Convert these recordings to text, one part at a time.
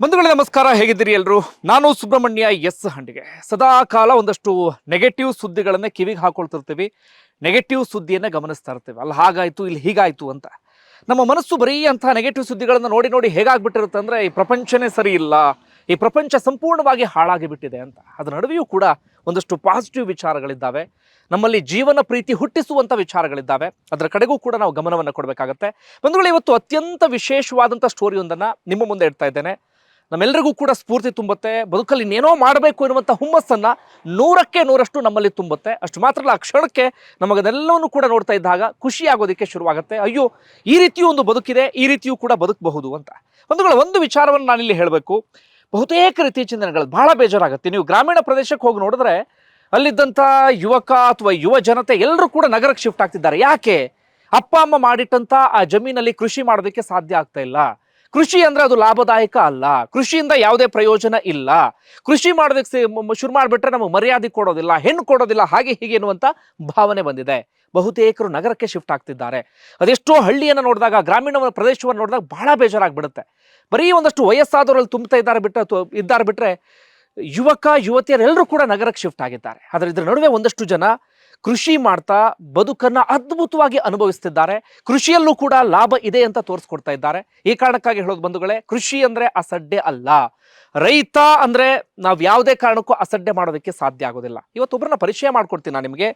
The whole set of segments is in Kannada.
ಬಂಧುಗಳೇ ನಮಸ್ಕಾರ, ಹೇಗಿದ್ದೀರಿ ಎಲ್ರು? ನಾನು ಸುಬ್ರಹ್ಮಣ್ಯ ಎಸ್ ಹಂಡಿಗೆ. ಸದಾ ಕಾಲ ಒಂದಷ್ಟು ನೆಗೆಟಿವ್ ಸುದ್ದಿಗಳನ್ನೇ ಕಿವಿಗೆ ಹಾಕೊಳ್ತಿರ್ತೀವಿ, ನೆಗೆಟಿವ್ ಸುದ್ದಿಯನ್ನೇ ಗಮನಿಸ್ತಾ ಇರ್ತೀವಿ. ಅಲ್ಲಿ ಹಾಗಾಯ್ತು, ಇಲ್ಲಿ ಹೀಗಾಯ್ತು ಅಂತ ನಮ್ಮ ಮನಸ್ಸು ಬರೀ ಅಂತಹ ನೆಗೆಟಿವ್ ಸುದ್ದಿಗಳನ್ನು ನೋಡಿ ನೋಡಿ ಹೇಗಾಗ್ಬಿಟ್ಟಿರುತ್ತೆ ಅಂದರೆ ಈ ಪ್ರಪಂಚನೇ ಸರಿ ಇಲ್ಲ, ಈ ಪ್ರಪಂಚ ಸಂಪೂರ್ಣವಾಗಿ ಹಾಳಾಗಿ ಬಿಟ್ಟಿದೆ ಅಂತ. ಅದರ ನಡುವೆಯೂ ಕೂಡ ಒಂದಷ್ಟು ಪಾಸಿಟಿವ್ ವಿಚಾರಗಳಿದ್ದಾವೆ, ನಮ್ಮಲ್ಲಿ ಜೀವನ ಪ್ರೀತಿ ಹುಟ್ಟಿಸುವಂಥ ವಿಚಾರಗಳಿದ್ದಾವೆ. ಅದರ ಕಡೆಗೂ ಕೂಡ ನಾವು ಗಮನವನ್ನು ಕೊಡಬೇಕಾಗತ್ತೆ. ಬಂಧುಗಳು, ಇವತ್ತು ಅತ್ಯಂತ ವಿಶೇಷವಾದಂಥ ಸ್ಟೋರಿಯೊಂದನ್ನು ನಿಮ್ಮ ಮುಂದೆ ಇಡ್ತಾ ಇದ್ದೇನೆ. ನಮ್ಮೆಲ್ಲರಿಗೂ ಕೂಡ ಸ್ಫೂರ್ತಿ ತುಂಬುತ್ತೆ, ಬದುಕಲ್ಲಿ ಇನ್ನೇನೋ ಮಾಡಬೇಕು ಎನ್ನುವಂಥ ಹುಮ್ಮಸ್ಸನ್ನು 100% ನಮ್ಮಲ್ಲಿ ತುಂಬುತ್ತೆ. ಅಷ್ಟು ಮಾತ್ರ ಅಲ್ಲ, ಆ ಕ್ಷಣಕ್ಕೆ ನಮಗದೆಲ್ಲವನ್ನು ಕೂಡ ನೋಡ್ತಾ ಇದ್ದಾಗ ಖುಷಿ ಆಗೋದಕ್ಕೆ ಶುರುವಾಗುತ್ತೆ. ಅಯ್ಯೋ, ಈ ರೀತಿಯೂ ಒಂದು ಬದುಕಿದೆ, ಈ ರೀತಿಯೂ ಕೂಡ ಬದುಕಬಹುದು ಅಂತ. ಒಂದು ವಿಚಾರವನ್ನು ನಾನಿಲ್ಲಿ ಹೇಳಬೇಕು. ಬಹುತೇಕ ಇತ್ತೀಚಿನ ದಿನಗಳಲ್ಲಿ ಬಹಳ ಬೇಜಾರಾಗುತ್ತೆ. ನೀವು ಗ್ರಾಮೀಣ ಪ್ರದೇಶಕ್ಕೆ ಹೋಗಿ ನೋಡಿದ್ರೆ ಅಲ್ಲಿದ್ದಂಥ ಯುವಕ ಅಥವಾ ಯುವ ಜನತೆ ಎಲ್ಲರೂ ಕೂಡ ನಗರಕ್ಕೆ ಶಿಫ್ಟ್ ಆಗ್ತಿದ್ದಾರೆ. ಯಾಕೆ? ಅಪ್ಪ ಅಮ್ಮ ಮಾಡಿಟ್ಟಂಥ ಆ ಜಮೀನಲ್ಲಿ ಕೃಷಿ ಮಾಡೋದಕ್ಕೆ ಸಾಧ್ಯ ಆಗ್ತಾ ಇಲ್ಲ. ಕೃಷಿ ಅಂದ್ರೆ ಅದು ಲಾಭದಾಯಕ ಅಲ್ಲ, ಕೃಷಿಯಿಂದ ಯಾವುದೇ ಪ್ರಯೋಜನ ಇಲ್ಲ, ಕೃಷಿ ಮಾಡೋದಕ್ಕೆ ಶುರು ಮಾಡಿಬಿಟ್ರೆ ನಮಗೆ ಮರ್ಯಾದೆ ಕೊಡೋದಿಲ್ಲ, ಹೆಣ್ಣು ಕೊಡೋದಿಲ್ಲ, ಹಾಗೆ ಹೀಗೆ ಎನ್ನುವಂಥ ಭಾವನೆ ಬಂದಿದೆ. ಬಹುತೇಕರು ನಗರಕ್ಕೆ ಶಿಫ್ಟ್ ಆಗ್ತಿದ್ದಾರೆ. ಅದೆಷ್ಟೋ ಹಳ್ಳಿಯನ್ನು ನೋಡಿದಾಗ, ಗ್ರಾಮೀಣ ಪ್ರದೇಶವನ್ನು ನೋಡಿದಾಗ ಬಹಳ ಬೇಜಾರಾಗ್ಬಿಡುತ್ತೆ. ಬರೀ ಒಂದಷ್ಟು ವಯಸ್ಸಾದವರಲ್ಲಿ ತುಂಬ್ತಾ ಇದ್ದಾರೆ ಬಿಟ್ರೆ ಯುವಕ ಯುವತಿಯರೆಲ್ಲರೂ ಕೂಡ ನಗರಕ್ಕೆ ಶಿಫ್ಟ್ ಆಗಿದ್ದಾರೆ. ಆದರೆ ಇದರ ನಡುವೆ ಒಂದಷ್ಟು ಜನ ಕೃಷಿ ಮಾಡ್ತಾ ಬದುಕನ್ನ ಅದ್ಭುತವಾಗಿ ಅನುಭವಿಸ್ತಿದ್ದಾರೆ. ಕೃಷಿಯಲ್ಲೂ ಕೂಡ ಲಾಭ ಇದೆ ಅಂತ ತೋರಿಸ್ಕೊಡ್ತಾ ಇದ್ದಾರೆ. ಈ ಕಾರಣಕ್ಕಾಗಿ ಹೇಳೋದು ಬಂಧುಗಳೇ, ಕೃಷಿ ಅಂದ್ರೆ ಅಸಡ್ಡೆ ಅಲ್ಲ. ರೈತ ಅಂದ್ರೆ ನಾವು ಯಾವುದೇ ಕಾರಣಕ್ಕೂ ಅಸಡ್ಡೆ ಮಾಡೋದಕ್ಕೆ ಸಾಧ್ಯ ಆಗೋದಿಲ್ಲ. ಇವತ್ತೊಬ್ಬರನ್ನ ಪರಿಚಯ ಮಾಡ್ಕೊಡ್ತೀನಿ ನಾನು ನಿಮಗೆ.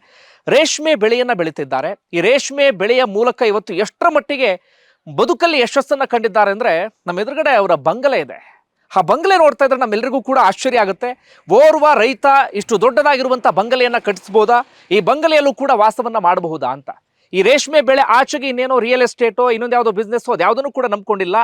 ರೇಷ್ಮೆ ಬೆಳೆಯನ್ನ ಬೆಳೀತಿದ್ದಾರೆ. ಈ ರೇಷ್ಮೆ ಬೆಳೆಯ ಮೂಲಕ ಇವತ್ತು ಎಷ್ಟರ ಮಟ್ಟಿಗೆ ಬದುಕಲ್ಲಿ ಯಶಸ್ಸನ್ನ ಕಂಡಿದ್ದಾರೆ ಅಂದ್ರೆ, ನಮ್ಮ ಎದುರುಗಡೆ ಅವರ ಬಂಗಲೆ ಇದೆ. ಆ ಬಂಗಲೆ ನೋಡ್ತಾ ಇದ್ರೆ ನಮ್ಮೆಲ್ಲರಿಗೂ ಕೂಡ ಆಶ್ಚರ್ಯ ಆಗುತ್ತೆ. ಓರ್ವ ರೈತ ಇಷ್ಟು ದೊಡ್ಡದಾಗಿರುವಂಥ ಬಂಗಲೆಯನ್ನು ಕಟ್ಟಿಸ್ಬೋದಾ, ಈ ಬಂಗಲೆಯಲ್ಲೂ ಕೂಡ ವಾಸವನ್ನ ಮಾಡಬಹುದಾ ಅಂತ. ಈ ರೇಷ್ಮೆ ಬೆಳೆ ಆಚೆಗೆ ಇನ್ನೇನೋ ರಿಯಲ್ ಎಸ್ಟೇಟೋ ಇನ್ನೊಂದು ಯಾವುದೋ ಬಿಸ್ನೆಸ್ ಅದ್ಯಾವುದನ್ನು ಕೂಡ ನಂಬ್ಕೊಂಡಿಲ್ಲ.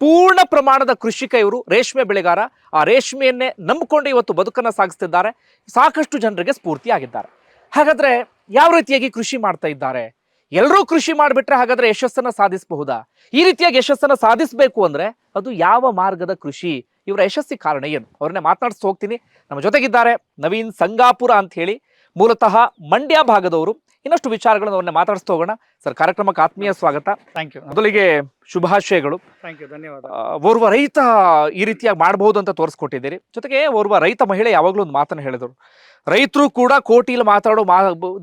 ಪೂರ್ಣ ಪ್ರಮಾಣದ ಕೃಷಿಕ ಇವರು, ರೇಷ್ಮೆ ಬೆಳೆಗಾರ. ಆ ರೇಷ್ಮೆಯನ್ನೇ ನಂಬಿಕೊಂಡು ಇವತ್ತು ಬದುಕನ್ನು ಸಾಗಿಸ್ತಿದ್ದಾರೆ. ಸಾಕಷ್ಟು ಜನರಿಗೆ ಸ್ಫೂರ್ತಿಯಾಗಿದ್ದಾರೆ. ಹಾಗಾದ್ರೆ ಯಾವ ರೀತಿಯಾಗಿ ಕೃಷಿ ಮಾಡ್ತಾ ಇದ್ದಾರೆ? ಎಲ್ಲರೂ ಕೃಷಿ ಮಾಡಿಬಿಟ್ರೆ ಹಾಗಾದ್ರೆ ಯಶಸ್ಸನ್ನು ಸಾಧಿಸಬಹುದಾ? ಈ ರೀತಿಯಾಗಿ ಯಶಸ್ಸನ್ನು ಸಾಧಿಸಬೇಕು ಅಂದ್ರೆ ಅದು ಯಾವ ಮಾರ್ಗದ ಕೃಷಿ? ಇವರ ಯಶಸ್ಸಿಗೆ ಕಾರಣ ಏನು? ಅವ್ರನ್ನೇ ಮಾತನಾಡಿಸ್ತಾ ಹೋಗ್ತೀನಿ. ನಮ್ಮ ಜೊತೆಗಿದ್ದಾರೆ ನವೀನ್ ಸಂಗಾಪುರ ಅಂತ ಹೇಳಿ, ಮೂಲತಃ ಮಂಡ್ಯ ಭಾಗದವರು. ಇನ್ನಷ್ಟು ವಿಚಾರಗಳನ್ನು ಅವ್ರನ್ನ ಮಾತಾಡಿಸ್ತಾ ಹೋಗೋಣ. ಸರ್, ಕಾರ್ಯಕ್ರಮಕ್ಕೆ ಆತ್ಮೀಯ ಸ್ವಾಗತ. Thank you. ಮೊದಲಿಗೆ ಶುಭಾಶಯಗಳು. ಥ್ಯಾಂಕ್ ಯು, ಧನ್ಯವಾದ. ಓರ್ವ ರೈತ ಈ ರೀತಿಯಾಗಿ ಮಾಡಬಹುದು ಅಂತ ತೋರಿಸ್ಕೊಟ್ಟಿದ್ದೀರಿ. ಜೊತೆಗೆ ಓರ್ವ ರೈತ ಮಹಿಳೆ ಯಾವಾಗಲೂ ಒಂದು ಮಾತನ್ನು ಹೇಳಿದರು, ರೈತರು ಕೂಡ ಕೋಟಿಲಿ ಮಾತಾಡೋ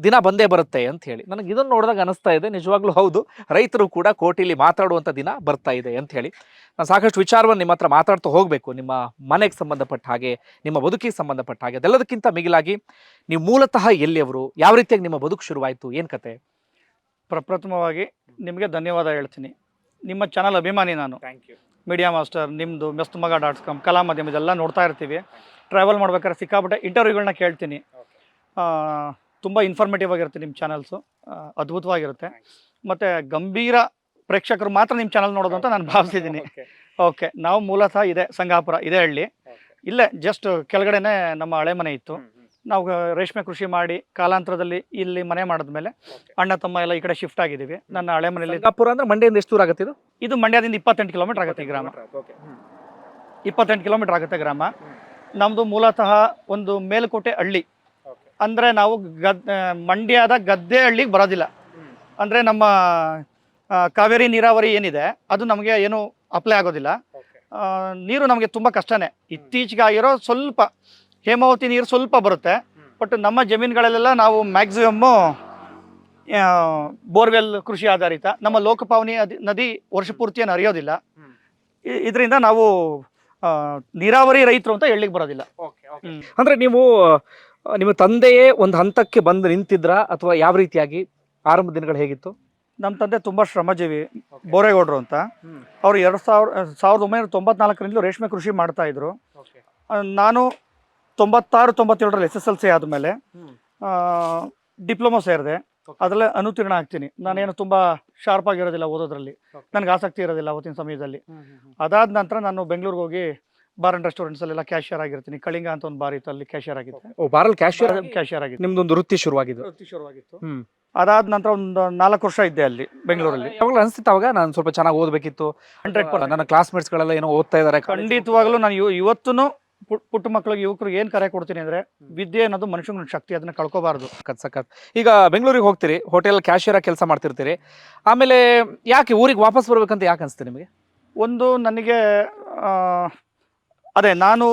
ದಿನ ಬಂದೇ ಬರುತ್ತೆ ಅಂತ ಹೇಳಿ. ನನಗೆ ಇದನ್ನು ನೋಡಿದಾಗ ಅನಿಸ್ತಾ ಇದೆ, ನಿಜವಾಗ್ಲೂ ಹೌದು, ರೈತರು ಕೂಡ ಕೋಟಿಲಿ ಮಾತಾಡುವಂಥ ದಿನ ಬರ್ತಾ ಇದೆ ಅಂತ ಹೇಳಿ. ನಾನು ಸಾಕಷ್ಟು ವಿಚಾರವನ್ನು ನಿಮ್ಮ ಹತ್ರ ಮಾತಾಡ್ತಾ ಹೋಗಬೇಕು, ನಿಮ್ಮ ಮನೆಗೆ ಸಂಬಂಧಪಟ್ಟ ಹಾಗೆ, ನಿಮ್ಮ ಬದುಕಿಗೆ ಸಂಬಂಧಪಟ್ಟ ಹಾಗೆ. ಅದೆಲ್ಲದಕ್ಕಿಂತ ಮಿಗಿಲಾಗಿ ನೀವು ಮೂಲತಃ ಎಲ್ಲಿಯವರು, ಯಾವ ರೀತಿಯಾಗಿ ನಿಮ್ಮ ಬದುಕು ಶುರುವಾಯಿತು, ಏನು ಕತೆ? ಪ್ರಪ್ರಥಮವಾಗಿ ನಿಮಗೆ ಧನ್ಯವಾದ ಹೇಳ್ತೀನಿ. ನಿಮ್ಮ ಚಾನಲ್ ಅಭಿಮಾನಿ ನಾನು. Thank you. ಮೀಡಿಯಾ ಮಾಸ್ಟರ್, ನಿಮ್ಮದು ಮೆಸ್ತಮಗ.com, ಕಲಾ ಮಾಧ್ಯಮ ಇದೆಲ್ಲ ನೋಡ್ತಾ ಇರ್ತೀವಿ. ಟ್ರಾವೆಲ್ ಮಾಡ್ಬೇಕಾದ್ರೆ ಸಿಕ್ಕಾಪಟ್ಟೆ ಇಂಟರ್ವ್ಯೂಗಳನ್ನ ಕೇಳ್ತೀನಿ. ತುಂಬ ಇನ್ಫಾರ್ಮೇಟಿವ್ ಆಗಿರುತ್ತೆ ನಿಮ್ಮ ಚಾನಲ್ಸು, ಅದ್ಭುತವಾಗಿರುತ್ತೆ. ಮತ್ತು ಗಂಭೀರ ಪ್ರೇಕ್ಷಕರು ಮಾತ್ರ ನಿಮ್ಮ ಚಾನಲ್ ನೋಡೋದು ಅಂತ ನಾನು ಭಾವಿಸಿದ್ದೀನಿ. ಓಕೆ, ನಾವು ಮೂಲತಃ ಇದೆ ಸಂಗಾಪುರ, ಇದೇ ಹಳ್ಳಿ. ಇಲ್ಲೇ ಜಸ್ಟ್ ಕೆಳಗಡೆನೆ ನಮ್ಮ ಹಳೆ ಮನೆ ಇತ್ತು. ನಾವು ರೇಷ್ಮೆ ಕೃಷಿ ಮಾಡಿ ಕಾಲಾಂತರದಲ್ಲಿ ಇಲ್ಲಿ ಮನೆ ಮಾಡಿದ್ಮೇಲೆ ಅಣ್ಣ ತಮ್ಮ ಎಲ್ಲ ಈ ಕಡೆ ಶಿಫ್ಟ್ ಆಗಿದ್ದೀವಿ. ನನ್ನ ಹಳೆ ಮನೆಯಲ್ಲಿ. ಸಂಗಾಪುರ ಅಂದ್ರೆ ಮಂಡ್ಯದಿಂದ ಎಷ್ಟು ದೂರ ಆಗುತ್ತೆ ಇದು? ಇದು ಮಂಡ್ಯದಿಂದ 28 ಕಿಲೋಮೀಟರ್ ಆಗುತ್ತೆ ಈ ಗ್ರಾಮ. 28 ಕಿಲೋಮೀಟರ್ ಆಗುತ್ತೆ ಗ್ರಾಮ. ನಮ್ಮದು ಮೂಲತಃ ಒಂದು ಮೇಲುಕೋಟೆ ಹಳ್ಳಿ. ಅಂದರೆ ನಾವು ಮಂಡ್ಯದ ಗದ್ದೆ ಹಳ್ಳಿಗೆ ಬರೋದಿಲ್ಲ. ಅಂದರೆ ನಮ್ಮ ಕಾವೇರಿ ನೀರಾವರಿ ಏನಿದೆ ಅದು ನಮಗೆ ಏನು ಅಪ್ಲೈ ಆಗೋದಿಲ್ಲ. ನೀರು ನಮಗೆ ತುಂಬ ಕಷ್ಟನೇ. ಇತ್ತೀಚೆಗೆ ಆಗಿರೋ ಸ್ವಲ್ಪ ಹೇಮಾವತಿ ನೀರು ಸ್ವಲ್ಪ ಬರುತ್ತೆ. ಬಟ್ ನಮ್ಮ ಜಮೀನುಗಳಲ್ಲೆಲ್ಲ ನಾವು ಮ್ಯಾಕ್ಸಿಮಮ್ಮು ಬೋರ್ವೆಲ್ ಕೃಷಿ ಆಧಾರಿತ. ನಮ್ಮ ಲೋಕಪಾವನಿ ನದಿ ವರ್ಷ ಪೂರ್ತಿಯನ್ನು ಹರಿಯೋದಿಲ್ಲ. ಇದರಿಂದ ನಾವು ನೀರಾವರಿ ರೈತರು ಅಂತ ಹೇಳಲಿಕ್ಕೆ ಬರೋದಿಲ್ಲ. ಅಂದ್ರೆ ನೀವು ನಿಮ್ಮ ತಂದೆಯೇ ಒಂದು ಹಂತಕ್ಕೆ ಬಂದು ನಿಂತಿದ್ರ ಅಥವಾ ಯಾವ ರೀತಿಯಾಗಿ ಆರಂಭ ದಿನಗಳು ಹೇಗಿತ್ತು? ನಮ್ಮ ತಂದೆ ತುಂಬ ಶ್ರಮಜೀವಿ, ಬೋರೇಗೌಡರು ಅಂತ. ಅವರು 1994 ರೇಷ್ಮೆ ಕೃಷಿ ಮಾಡ್ತಾ ಇದ್ರು. ನಾನು 96-97 SSLC ಆದಮೇಲೆ ಡಿಪ್ಲೊಮಾ ಸೇರಿದೆ. ಅದರಲ್ಲೇ ಅನುತ್ತೀರ್ಣ ಆಗ್ತೀನಿ. ನಾನೇನು ತುಂಬ ಶಾರ್ಪ್ ಆಗಿರೋದಿಲ್ಲ ಓದೋದ್ರಲ್ಲಿ, ನನಗೆ ಆಸಕ್ತಿ ಇರೋದಿಲ್ಲ ಅವತ್ತಿನ ಸಮಯದಲ್ಲಿ. ಅದಾದ ನಂತರ ನಾನು ಬೆಂಗಳೂರಿಗೆ ಹೋಗಿ ಬಾರ್ ಅಂಡ್ ರೆಸ್ಟೋರೆಂಟ್ಸಲ್ಲೆಲ್ಲ ಕ್ಯಾಶಿಯರ್ ಆಗಿರ್ತೀನಿ. ಕಳಿಂಗ ಅಂತ ಒಂದು ಬಾರ್ ಇತ್ತು, ಅಲ್ಲಿ ಕ್ಯಾಶಿಯರ್ ಆಗಿದ್ದೆ. ಬಾರಲ್ಲಿ ಕ್ಯಾಶಿಯರ್ ಆಗಿತ್ತು. ನಿಮ್ದೊಂದು ವೃತ್ತಿ ಶುರುವಾಗಿದ್ದು? ಅದಾದ ನಂತರ ಒಂದು 4 ವರ್ಷ ಇದ್ದೆ ಅಲ್ಲಿ ಬೆಂಗಳೂರಲ್ಲಿ. ಯಾವಾಗಲೂ ಅನಿಸ್ತಿತ್ತು ಅವಾಗ ನಾನು ಸ್ವಲ್ಪ ಚೆನ್ನಾಗಿ ಓದಬೇಕಿತ್ತು, 100%. ನನ್ನ ಕ್ಲಾಸ್ಮೇಟ್ಸ್ಗಳೆಲ್ಲ ಏನೋ ಓದ್ತಾ ಇದ್ದಾರೆ? ಖಂಡಿತವಾಗ್ಲೂ ನಾನು ಇವತ್ತೂ ಪುಟ್ಟ ಮಕ್ಕಳಿಗೆ, ಯುವಕರಿಗೆ ಏನು ಕರೆ ಕೊಡ್ತೀನಿ ಅಂದರೆ, ವಿದ್ಯೆ ಅನ್ನೋದು ಮನುಷ್ಯನ ಶಕ್ತಿ, ಅದನ್ನ ಕಳ್ಕೋಬಾರ್ದು. ಸಖತ್. ಈಗ ಬೆಂಗಳೂರಿಗೆ ಹೋಗ್ತೀರಿ, ಹೋಟೆಲ್ ಕ್ಯಾಶಿಯರ್ ಕೆಲಸ ಮಾಡ್ತಿರ್ತೀರಿ, ಆಮೇಲೆ ಯಾಕೆ ಊರಿಗೆ ವಾಪಸ್ ಬರ್ಬೇಕಂತ ಯಾಕೆ ಅನಿಸ್ತು ನಿಮಗೆ? ಒಂದು ನನಗೆ ಅದೇ ನಾನು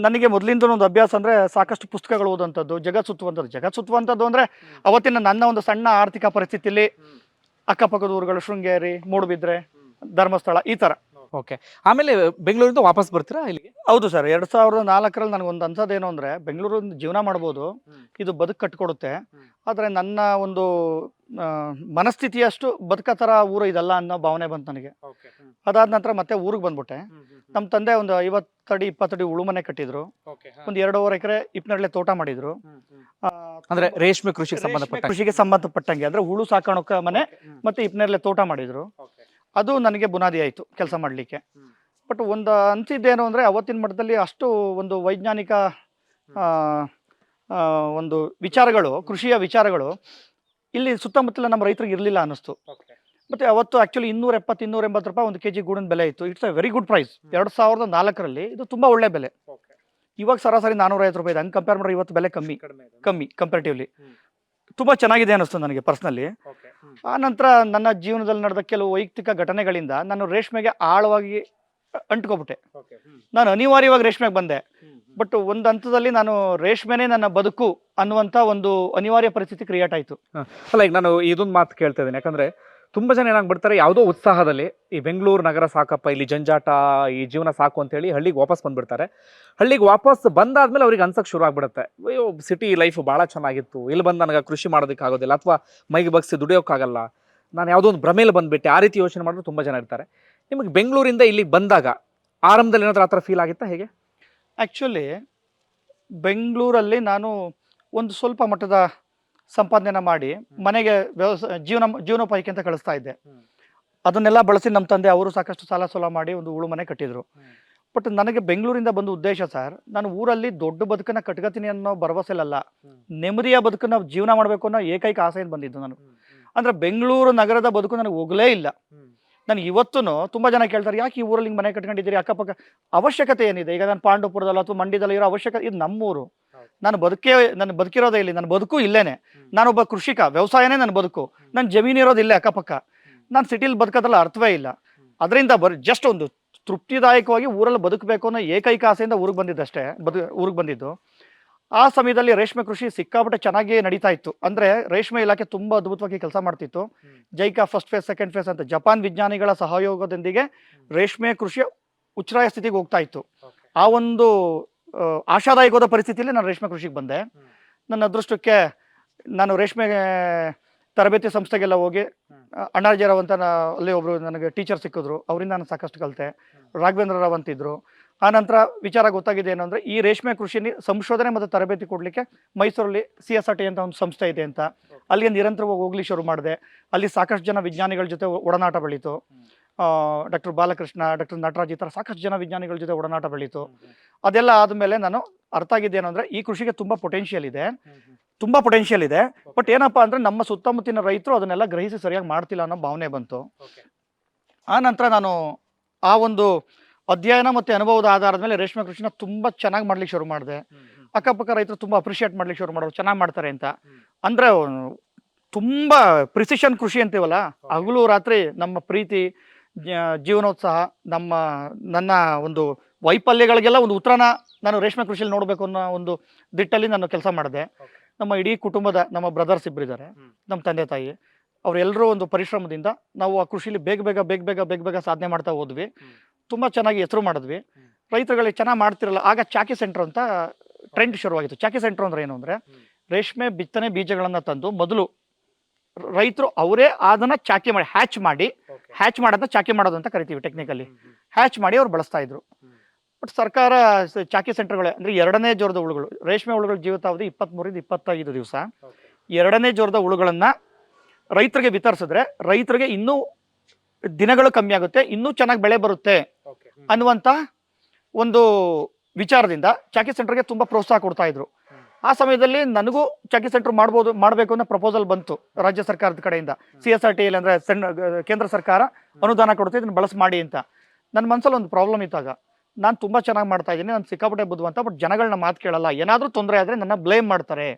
ನನಗೆ ಮೊದಲಿಂದ ಒಂದು ಅಭ್ಯಾಸ ಅಂದರೆ ಸಾಕಷ್ಟು ಪುಸ್ತಕಗಳು ಓದುವಂಥದ್ದು, ಜಗತ್ ಸುತ್ತುವಂಥದ್ದು ಅಂದರೆ ಅವತ್ತಿನ ನನ್ನ ಒಂದು ಸಣ್ಣ ಆರ್ಥಿಕ ಪರಿಸ್ಥಿತಿಯಲ್ಲಿ ಅಕ್ಕಪಕ್ಕದ ಊರುಗಳು, ಶೃಂಗೇರಿ, ಮೂಡುಬಿದ್ರೆ, ಧರ್ಮಸ್ಥಳ, ಈ ಥರ. ಓಕೆ. ಆಮೇಲೆ ಬೆಂಗಳೂರಿಂದ ವಾಪಸ್ ಬರ್ತೀರಾ ಇಲ್ಲಿಗೆ? ಹೌದು ಸರ್. 2004ರಲ್ಲಿ ನನಗೊಂದು ಅನ್ಸೋದೇನು ಅಂದರೆ, ಬೆಂಗಳೂರು ಜೀವನ ಮಾಡ್ಬೋದು, ಇದು ಬದುಕು ಕಟ್ಕೊಡುತ್ತೆ, ಆದರೆ ನನ್ನ ಒಂದು ಮನಸ್ಥಿತಿಯಷ್ಟು ಬದುಕ ಥರ ಊರು ಇದಲ್ಲ ಅನ್ನೋ ಭಾವನೆ ಬಂತು ನನಗೆ. ಅದಾದ ನಂತರ ಮತ್ತೆ ಊರಿಗೆ ಬಂದ್ಬಿಟ್ಟೆ. ನಮ್ಮ ತಂದೆ ಒಂದು 50 ಅಡಿ 20 ಅಡಿ ಉಳುಮನೆ ಕಟ್ಟಿದ್ರು, ಒಂದು 2.5 ಎಕರೆ ಇಪ್ಪನಳ್ಳಿ ತೋಟ ಮಾಡಿದ್ರು. ಅಂದ್ರೆ ರೇಷ್ಮೆ ಕೃಷಿಗೆ ಸಂಬಂಧಪಟ್ಟ ಕೃಷಿಗೆ ಸಂಬಂಧಪಟ್ಟಂಗೆ ಅಂದ್ರೆ ಹುಳು ಸಾಕಾಣಿಕೆ ಮನೆ ಮತ್ತೆ ಇಪ್ಪನಳ್ಳಿ ತೋಟ ಮಾಡಿದ್ರು. ಅದು ನನಗೆ ಬುನಾದಿ ಆಯಿತು ಕೆಲಸ ಮಾಡಲಿಕ್ಕೆ. ಬಟ್ ಒಂದು ಅನಿಸಿದ್ದೇನು ಅಂದರೆ, ಅವತ್ತಿನ ಮಟ್ಟದಲ್ಲಿ ಅಷ್ಟು ಒಂದು ವೈಜ್ಞಾನಿಕ ಒಂದು ವಿಚಾರಗಳು, ಕೃಷಿಯ ವಿಚಾರಗಳು ಇಲ್ಲಿ ಸುತ್ತಮುತ್ತಲ ನಮ್ಮ ರೈತರಿಗೆ ಇರಲಿಲ್ಲ ಅನ್ನಿಸ್ತು. ಮತ್ತು ಅವತ್ತು ಆ್ಯಕ್ಚುಲಿ 270-280 ರೂಪಾಯಿ ಒಂದು ಕೆಜಿ ಗೂಡಿನ ಬೆಲೆ ಇತ್ತು. It's a very good price. 2004ರಲ್ಲಿ ಇದು ತುಂಬ ಒಳ್ಳೆ ಬೆಲೆ. ಇವಾಗ ಸರಾಸರಿ 450 ರೂಪಾಯಿ ಇದೆ. ಹಂಗೆ ಕಂಪೇರ್ ಮಾಡಿದ್ರೆ ಇವತ್ತು ಬೆಲೆ ಕಮ್ಮಿ ಕಂಪೇರಿಟಿವ್ಲಿ. ತುಂಬ ಚೆನ್ನಾಗಿದೆ ಅನ್ನಿಸ್ತು ನನಗೆ ಪರ್ಸ್ನಲಿ. ಆ ನಂತರ ನನ್ನ ಜೀವನದಲ್ಲಿ ನಡೆದ ಕೆಲವು ವೈಯಕ್ತಿಕ ಘಟನೆಗಳಿಂದ ನಾನು ರೇಷ್ಮೆಗೆ ಆಳವಾಗಿ ಅಂಟ್ಕೊಬಿಟ್ಟೆ. ನಾನು ಅನಿವಾರ್ಯವಾಗಿ ರೇಷ್ಮೆಗೆ ಬಂದೆ. ಬಟ್ ಒಂದು ಹಂತದಲ್ಲಿ ನಾನು ರೇಷ್ಮೆನೇ ನನ್ನ ಬದುಕು ಅನ್ನುವಂಥ ಒಂದು ಅನಿವಾರ್ಯ ಪರಿಸ್ಥಿತಿ ಕ್ರಿಯೇಟ್ ಆಯಿತು. ಅಲ್ಲ, ಈಗ ನಾನು ಇದೊಂದು ಮಾತು ಕೇಳ್ತಾ ಇದ್ದೀನಿ, ಯಾಕಂದ್ರೆ ತುಂಬ ಜನ ಏನಾಗ್ಬಿಡ್ತಾರೆ, ಯಾವುದೋ ಉತ್ಸಾಹದಲ್ಲಿ ಈ ಬೆಂಗಳೂರು ನಗರ ಸಾಕಪ್ಪ, ಇಲ್ಲಿ ಜಂಜಾಟ, ಈ ಜೀವನ ಸಾಕು ಅಂತೇಳಿ ಹಳ್ಳಿಗೆ ವಾಪಸ್ ಬಂದ್ಬಿಡ್ತಾರೆ. ಹಳ್ಳಿಗೆ ವಾಪಸ್ ಬಂದಾದ್ಮೇಲೆ ಅವ್ರಿಗೆ ಅನ್ಸಕ್ಕೆ ಶುರು ಆಗ್ಬಿಡುತ್ತೆ, ಅಯ್ಯೋ ಸಿಟಿ ಲೈಫ್ ಭಾಳ ಚೆನ್ನಾಗಿತ್ತು, ಇಲ್ಲಿ ಬಂದು ನನಗೆ ಕೃಷಿ ಮಾಡೋದಕ್ಕಾಗೋದಿಲ್ಲ, ಅಥವಾ ಮೈಗೆ ಬಗ್ಸಿ ದುಡಿಯೋಕ್ಕಾಗಲ್ಲ, ನಾನು ಯಾವುದೋ ಒಂದು ಭ್ರಮೇಲಿ ಬಂದುಬಿಟ್ಟೆ, ಆ ರೀತಿ ಯೋಚನೆ ಮಾಡಿದ್ರು ತುಂಬ ಜನ ಇರ್ತಾರೆ. ನಿಮಗೆ ಬೆಂಗಳೂರಿಂದ ಇಲ್ಲಿಗೆ ಬಂದಾಗ ಆರಂಭದಲ್ಲಿ ಏನಾದರೂ ಆ ಥರ ಫೀಲ್ ಆಗಿತ್ತಾ ಹೇಗೆ? ಆ್ಯಕ್ಚುಲಿ ಬೆಂಗಳೂರಲ್ಲಿ ನಾನು ಒಂದು ಸ್ವಲ್ಪ ಮಟ್ಟದ ಸಂಪಾದನೆ ಮಾಡಿ ಮನೆಗೆ ಜೀವನೋಪಾಯಕ್ಕೆ ಅಂತ ಕಳಿಸ್ತಾ ಇದ್ದೆ. ಅದನ್ನೆಲ್ಲ ಬಳಸಿ ನಮ್ಮ ತಂದೆ ಅವರು ಸಾಕಷ್ಟು ಸಾಲ ಸೋಲ ಮಾಡಿ ಒಂದು ಉಳು ಮನೆ ಕಟ್ಟಿದ್ರು. ಬಟ್ ನನಗೆ ಬೆಂಗಳೂರಿಂದ ಬಂದ ಉದ್ದೇಶ ಸರ್, ನಾನು ಊರಲ್ಲಿ ದೊಡ್ಡ ಬದುಕನ್ನ ಕಟ್ಕತೀನಿ ಅನ್ನೋ ಭರವಸೆಲ್ಲ, ನೆಮ್ಮದಿಯ ಬದುಕನ್ನ ಜೀವನ ಮಾಡಬೇಕು ಅನ್ನೋ ಏಕೈಕ ಆಸೆಯಿಂದ ಬಂದಿದ್ದು ನಾನು. ಅಂದರೆ ಬೆಂಗಳೂರು ನಗರದ ಬದುಕು ನನಗೆ ಹೋಗಲೇ ಇಲ್ಲ. ನಾನು ಇವತ್ತೂ ತುಂಬ ಜನ ಕೇಳ್ತಾರೆ, ಯಾಕೆ ಈ ಊರಲ್ಲಿ ಹಿಂಗೆ ಮನೆ ಕಟ್ಕೊಂಡಿದ್ದೀರಿ, ಅಕ್ಕಪಕ್ಕ ಅವಶ್ಯಕತೆ ಏನಿದೆ? ಈಗ ನಾನು ಪಾಂಡವಪುರದಲ್ಲ ಅಥವಾ ಮಂಡ್ಯದಲ್ಲಿ ಇರೋ ಅವಶ್ಯಕತೆ, ಇದು ನಮ್ಮೂರು, ನಾನು ಬದುಕಿರೋದೇ ಇಲ್ಲಿ, ನನ್ನ ಬದುಕು ಇಲ್ಲೇನೆ, ನಾನೊಬ್ಬ ಕೃಷಿಕ, ವ್ಯವಸಾಯನೇ ನನ್ನ ಬದುಕು, ನನ್ನ ಜಮೀನು ಇರೋದು ಇಲ್ಲೇ ಅಕ್ಕಪಕ್ಕ, ನಾನು ಸಿಟಿಲಿ ಬದುಕೋದ್ರಲ್ಲಿ ಅರ್ಥವೇ ಇಲ್ಲ. ಅದರಿಂದ ಜಸ್ಟ್ ಒಂದು ತೃಪ್ತಿದಾಯಕವಾಗಿ ಊರಲ್ಲಿ ಬದುಕಬೇಕು ಅನ್ನೋ ಏಕೈಕ ಆಸೆಯಿಂದ ಊರಿಗೆ ಬಂದಿದ್ದಷ್ಟೇ, ಊರಿಗೆ ಬಂದಿದ್ದು. ಆ ಸಮಯದಲ್ಲಿ ರೇಷ್ಮೆ ಕೃಷಿ ಸಿಕ್ಕಾಪಟ್ಟೆ ಚೆನ್ನಾಗಿ ನಡೀತಾ ಇತ್ತು. ಅಂದರೆ ರೇಷ್ಮೆ ಇಲಾಖೆ ತುಂಬ ಅದ್ಭುತವಾಗಿ ಕೆಲಸ ಮಾಡ್ತಿತ್ತು. JICA first phase, second phase ಅಂತ ಜಪಾನ್ ವಿಜ್ಞಾನಿಗಳ ಸಹಯೋಗದೊಂದಿಗೆ ರೇಷ್ಮೆ ಕೃಷಿಯ ಉಚ್ಛ್ರಾಯ ಸ್ಥಿತಿಗೆ ಹೋಗ್ತಾ ಇತ್ತು. ಆ ಒಂದು ಆಶಾದಾಯಕವಾದ ಪರಿಸ್ಥಿತಿಯಲ್ಲಿ ನಾನು ರೇಷ್ಮೆ ಕೃಷಿಗೆ ಬಂದೆ. ನನ್ನ ಅದೃಷ್ಟಕ್ಕೆ ನಾನು ರೇಷ್ಮೆ ತರಬೇತಿ ಸಂಸ್ಥೆಗೆಲ್ಲ ಹೋಗಿ, ಅಣ್ಣಾಜಿರಾವ್ ಅಂತ ಅಲ್ಲಿ ಒಬ್ಬರು ನನಗೆ ಟೀಚರ್ ಸಿಕ್ಕಿದ್ರು, ಅವರಿಂದ ನಾನು ಸಾಕಷ್ಟು ಕಲಿತೆ. ರಾಘವೇಂದ್ರ ರಾವ್ ಅಂತಿದ್ರು. ಆನಂತರ ವಿಚಾರ ಗೊತ್ತಾಗಿದೆ ಏನು ಅಂದರೆ, ಈ ರೇಷ್ಮೆ ಕೃಷಿಯಲ್ಲಿ ಸಂಶೋಧನೆ ಮತ್ತು ತರಬೇತಿ ಕೊಡಲಿಕ್ಕೆ ಮೈಸೂರಲ್ಲಿ CSRT ಅಂತ ಒಂದು ಸಂಸ್ಥೆ ಇದೆ ಅಂತ, ಅಲ್ಲಿಗೆ ನಿರಂತರವಾಗಿ ಹೋಗ್ಲಿಕ್ಕೆ ಶುರು ಮಾಡಿದೆ. ಅಲ್ಲಿ ಸಾಕಷ್ಟು ಜನ ವಿಜ್ಞಾನಿಗಳ ಜೊತೆ ಒಡನಾಟ ಬೆಳೀತು. ಡಾಕ್ಟರ್ ಬಾಲಕೃಷ್ಣ, ಡಾಕ್ಟರ್ ನಟರಾಜ್, ಈ ಥರ ಸಾಕಷ್ಟು ಜನ ವಿಜ್ಞಾನಿಗಳ ಜೊತೆ ಒಡನಾಟ ಬೆಳೀತು. ಅದೆಲ್ಲ ಆದಮೇಲೆ ನಾನು ಅರ್ಥ ಆಗಿದ್ದೇನು ಅಂದರೆ, ಈ ಕೃಷಿಗೆ ತುಂಬ ಪೊಟೆನ್ಷಿಯಲ್ ಇದೆ. ಬಟ್ ಏನಪ್ಪ ಅಂದರೆ, ನಮ್ಮ ಸುತ್ತಮುತ್ತಿನ ರೈತರು ಅದನ್ನೆಲ್ಲ ಗ್ರಹಿಸಿ ಸರಿಯಾಗಿ ಮಾಡ್ತಿಲ್ಲ ಅನ್ನೋ ಭಾವನೆ ಬಂತು. ಆ ನಂತರ ನಾನು ಆ ಒಂದು ಅಧ್ಯಯನ ಮತ್ತು ಅನುಭವದ ಆಧಾರದ ಮೇಲೆ ರೇಷ್ಮೆ ಕೃಷಿನ ತುಂಬ ಚೆನ್ನಾಗಿ ಮಾಡ್ಲಿಕ್ಕೆ ಶುರು ಮಾಡಿದೆ. ಅಕ್ಕಪಕ್ಕ ರೈತರು ತುಂಬ ಅಪ್ರಿಷಿಯೇಟ್ ಮಾಡ್ಲಿಕ್ಕೆ ಶುರು ಮಾಡೋರು, ಚೆನ್ನಾಗಿ ಮಾಡ್ತಾರೆ ಅಂತ. ಅಂದರೆ ತುಂಬ ಪ್ರಿಸಿಷನ್ ಕೃಷಿ ಅಂತೀವಲ್ಲ, ಹಗಲು ರಾತ್ರಿ ನಮ್ಮ ಪ್ರೀತಿ, ಜೀವನೋತ್ಸಾಹ, ನನ್ನ ಒಂದು ವೈಫಲ್ಯಗಳಿಗೆಲ್ಲ ಒಂದು ಉತ್ತರನ ನಾನು ರೇಷ್ಮೆ ಕೃಷಿಯಲ್ಲಿ ನೋಡಬೇಕು ಅನ್ನೋ ಒಂದು ದಿಟ್ಟಲ್ಲಿ ನಾನು ಕೆಲಸ ಮಾಡಿದೆ. ನಮ್ಮ ಇಡೀ ಕುಟುಂಬದ, ನಮ್ಮ ಬ್ರದರ್ಸ್ ಇಬ್ಬರಿದ್ದಾರೆ, ನಮ್ಮ ತಂದೆ ತಾಯಿ, ಅವರೆಲ್ಲರೂ ಒಂದು ಪರಿಶ್ರಮದಿಂದ ನಾವು ಆ ಕೃಷಿಲಿ ಬೇಗ ಸಾಧನೆ ಮಾಡ್ತಾ ಹೋದ್ವಿ. ತುಂಬ ಚೆನ್ನಾಗಿ ಹೆಸರು ಮಾಡಿದ್ವಿ. ರೈತರುಗಳಿಗೆ ಚೆನ್ನಾಗಿ ಮಾಡ್ತಿರಲ್ಲ, ಆಗ ಚಾಕಿ ಸೆಂಟರ್ ಅಂತ ಟ್ರೆಂಡ್ ಶುರುವಾಗಿತ್ತು. ಚಾಕಿ ಸೆಂಟರ್ ಅಂದ್ರೆ ಏನು ಅಂದರೆ, ರೇಷ್ಮೆ ಬಿತ್ತನೆ ಬೀಜಗಳನ್ನು ತಂದು ಮೊದಲು ರೈತರು ಅವರೇ ಅದನ್ನು ಚಾಕಿ ಮಾಡಿ ಹ್ಯಾಚ್ ಮಾಡೋದನ್ನ ಚಾಕಿ ಮಾಡೋದು ಅಂತ ಕರಿತೀವಿ ಟೆಕ್ನಿಕಲಿ. ಹ್ಯಾಚ್ ಮಾಡಿ ಅವ್ರು ಬಳಸ್ತಾ ಇದ್ರು. ಬಟ್ ಸರ್ಕಾರ ಚಾಕಿ ಸೆಂಟರ್ಗಳೇ ಅಂದರೆ ಎರಡನೇ ಜೋರದ ಹುಳುಗಳು, ರೇಷ್ಮೆ ಹುಳುಗಳ ಜೀವಿತಾವಧಿ 23-25 ದಿವಸ. ಎರಡನೇ ಜೋರದ ಹುಳುಗಳನ್ನು ರೈತರಿಗೆ ವಿತರಿಸಿದ್ರೆ ರೈತರಿಗೆ ಇನ್ನೂ ದಿನಗಳು ಕಮ್ಮಿ ಆಗುತ್ತೆ, ಇನ್ನೂ ಚೆನ್ನಾಗಿ ಬೆಳೆ ಬರುತ್ತೆ ಅನ್ನುವಂಥ ಒಂದು ವಿಚಾರದಿಂದ ಚಾಕಿ ಸೆಂಟರ್ಗೆ ತುಂಬ ಪ್ರೋತ್ಸಾಹ ಕೊಡ್ತಾ ಇದ್ರು. ಆ ಸಮಯದಲ್ಲಿ ನನಗೂ ಚಾಕಿ ಸೆಂಟರ್ ಮಾಡಬೇಕು ಅನ್ನೋ ಪ್ರಪೋಸಲ್ ಬಂತು ರಾಜ್ಯ ಸರ್ಕಾರದ ಕಡೆಯಿಂದ. CSRT ಅಂದರೆ ಕೇಂದ್ರ ಸರ್ಕಾರ ಅನುದಾನ ಕೊಡುತ್ತೆ, ಇದನ್ನು ಬಳಸಿ ಮಾಡಿ ಅಂತ. ನನ್ನ ಮನಸ್ಸಲ್ಲಿ ಒಂದು ಪ್ರಾಬ್ಲಮ್ ಇದ್ದಾಗ, ನಾನು ತುಂಬ ಚೆನ್ನಾಗಿ ಮಾಡ್ತಾ ಇದ್ದೀನಿ, ನಾನು ಸಿಕ್ಕಾಪಟ್ಟೆ ಬುದ್ಧಿವಂತ, ಬಟ್ ಜನಗಳನ್ನ ಮಾತು ಕೇಳಲ್ಲ, ಏನಾದರೂ ತೊಂದರೆ ಆದರೆ ನನ್ನ ಬ್ಲೇಮ್ ಮಾಡ್ತಾರೆ.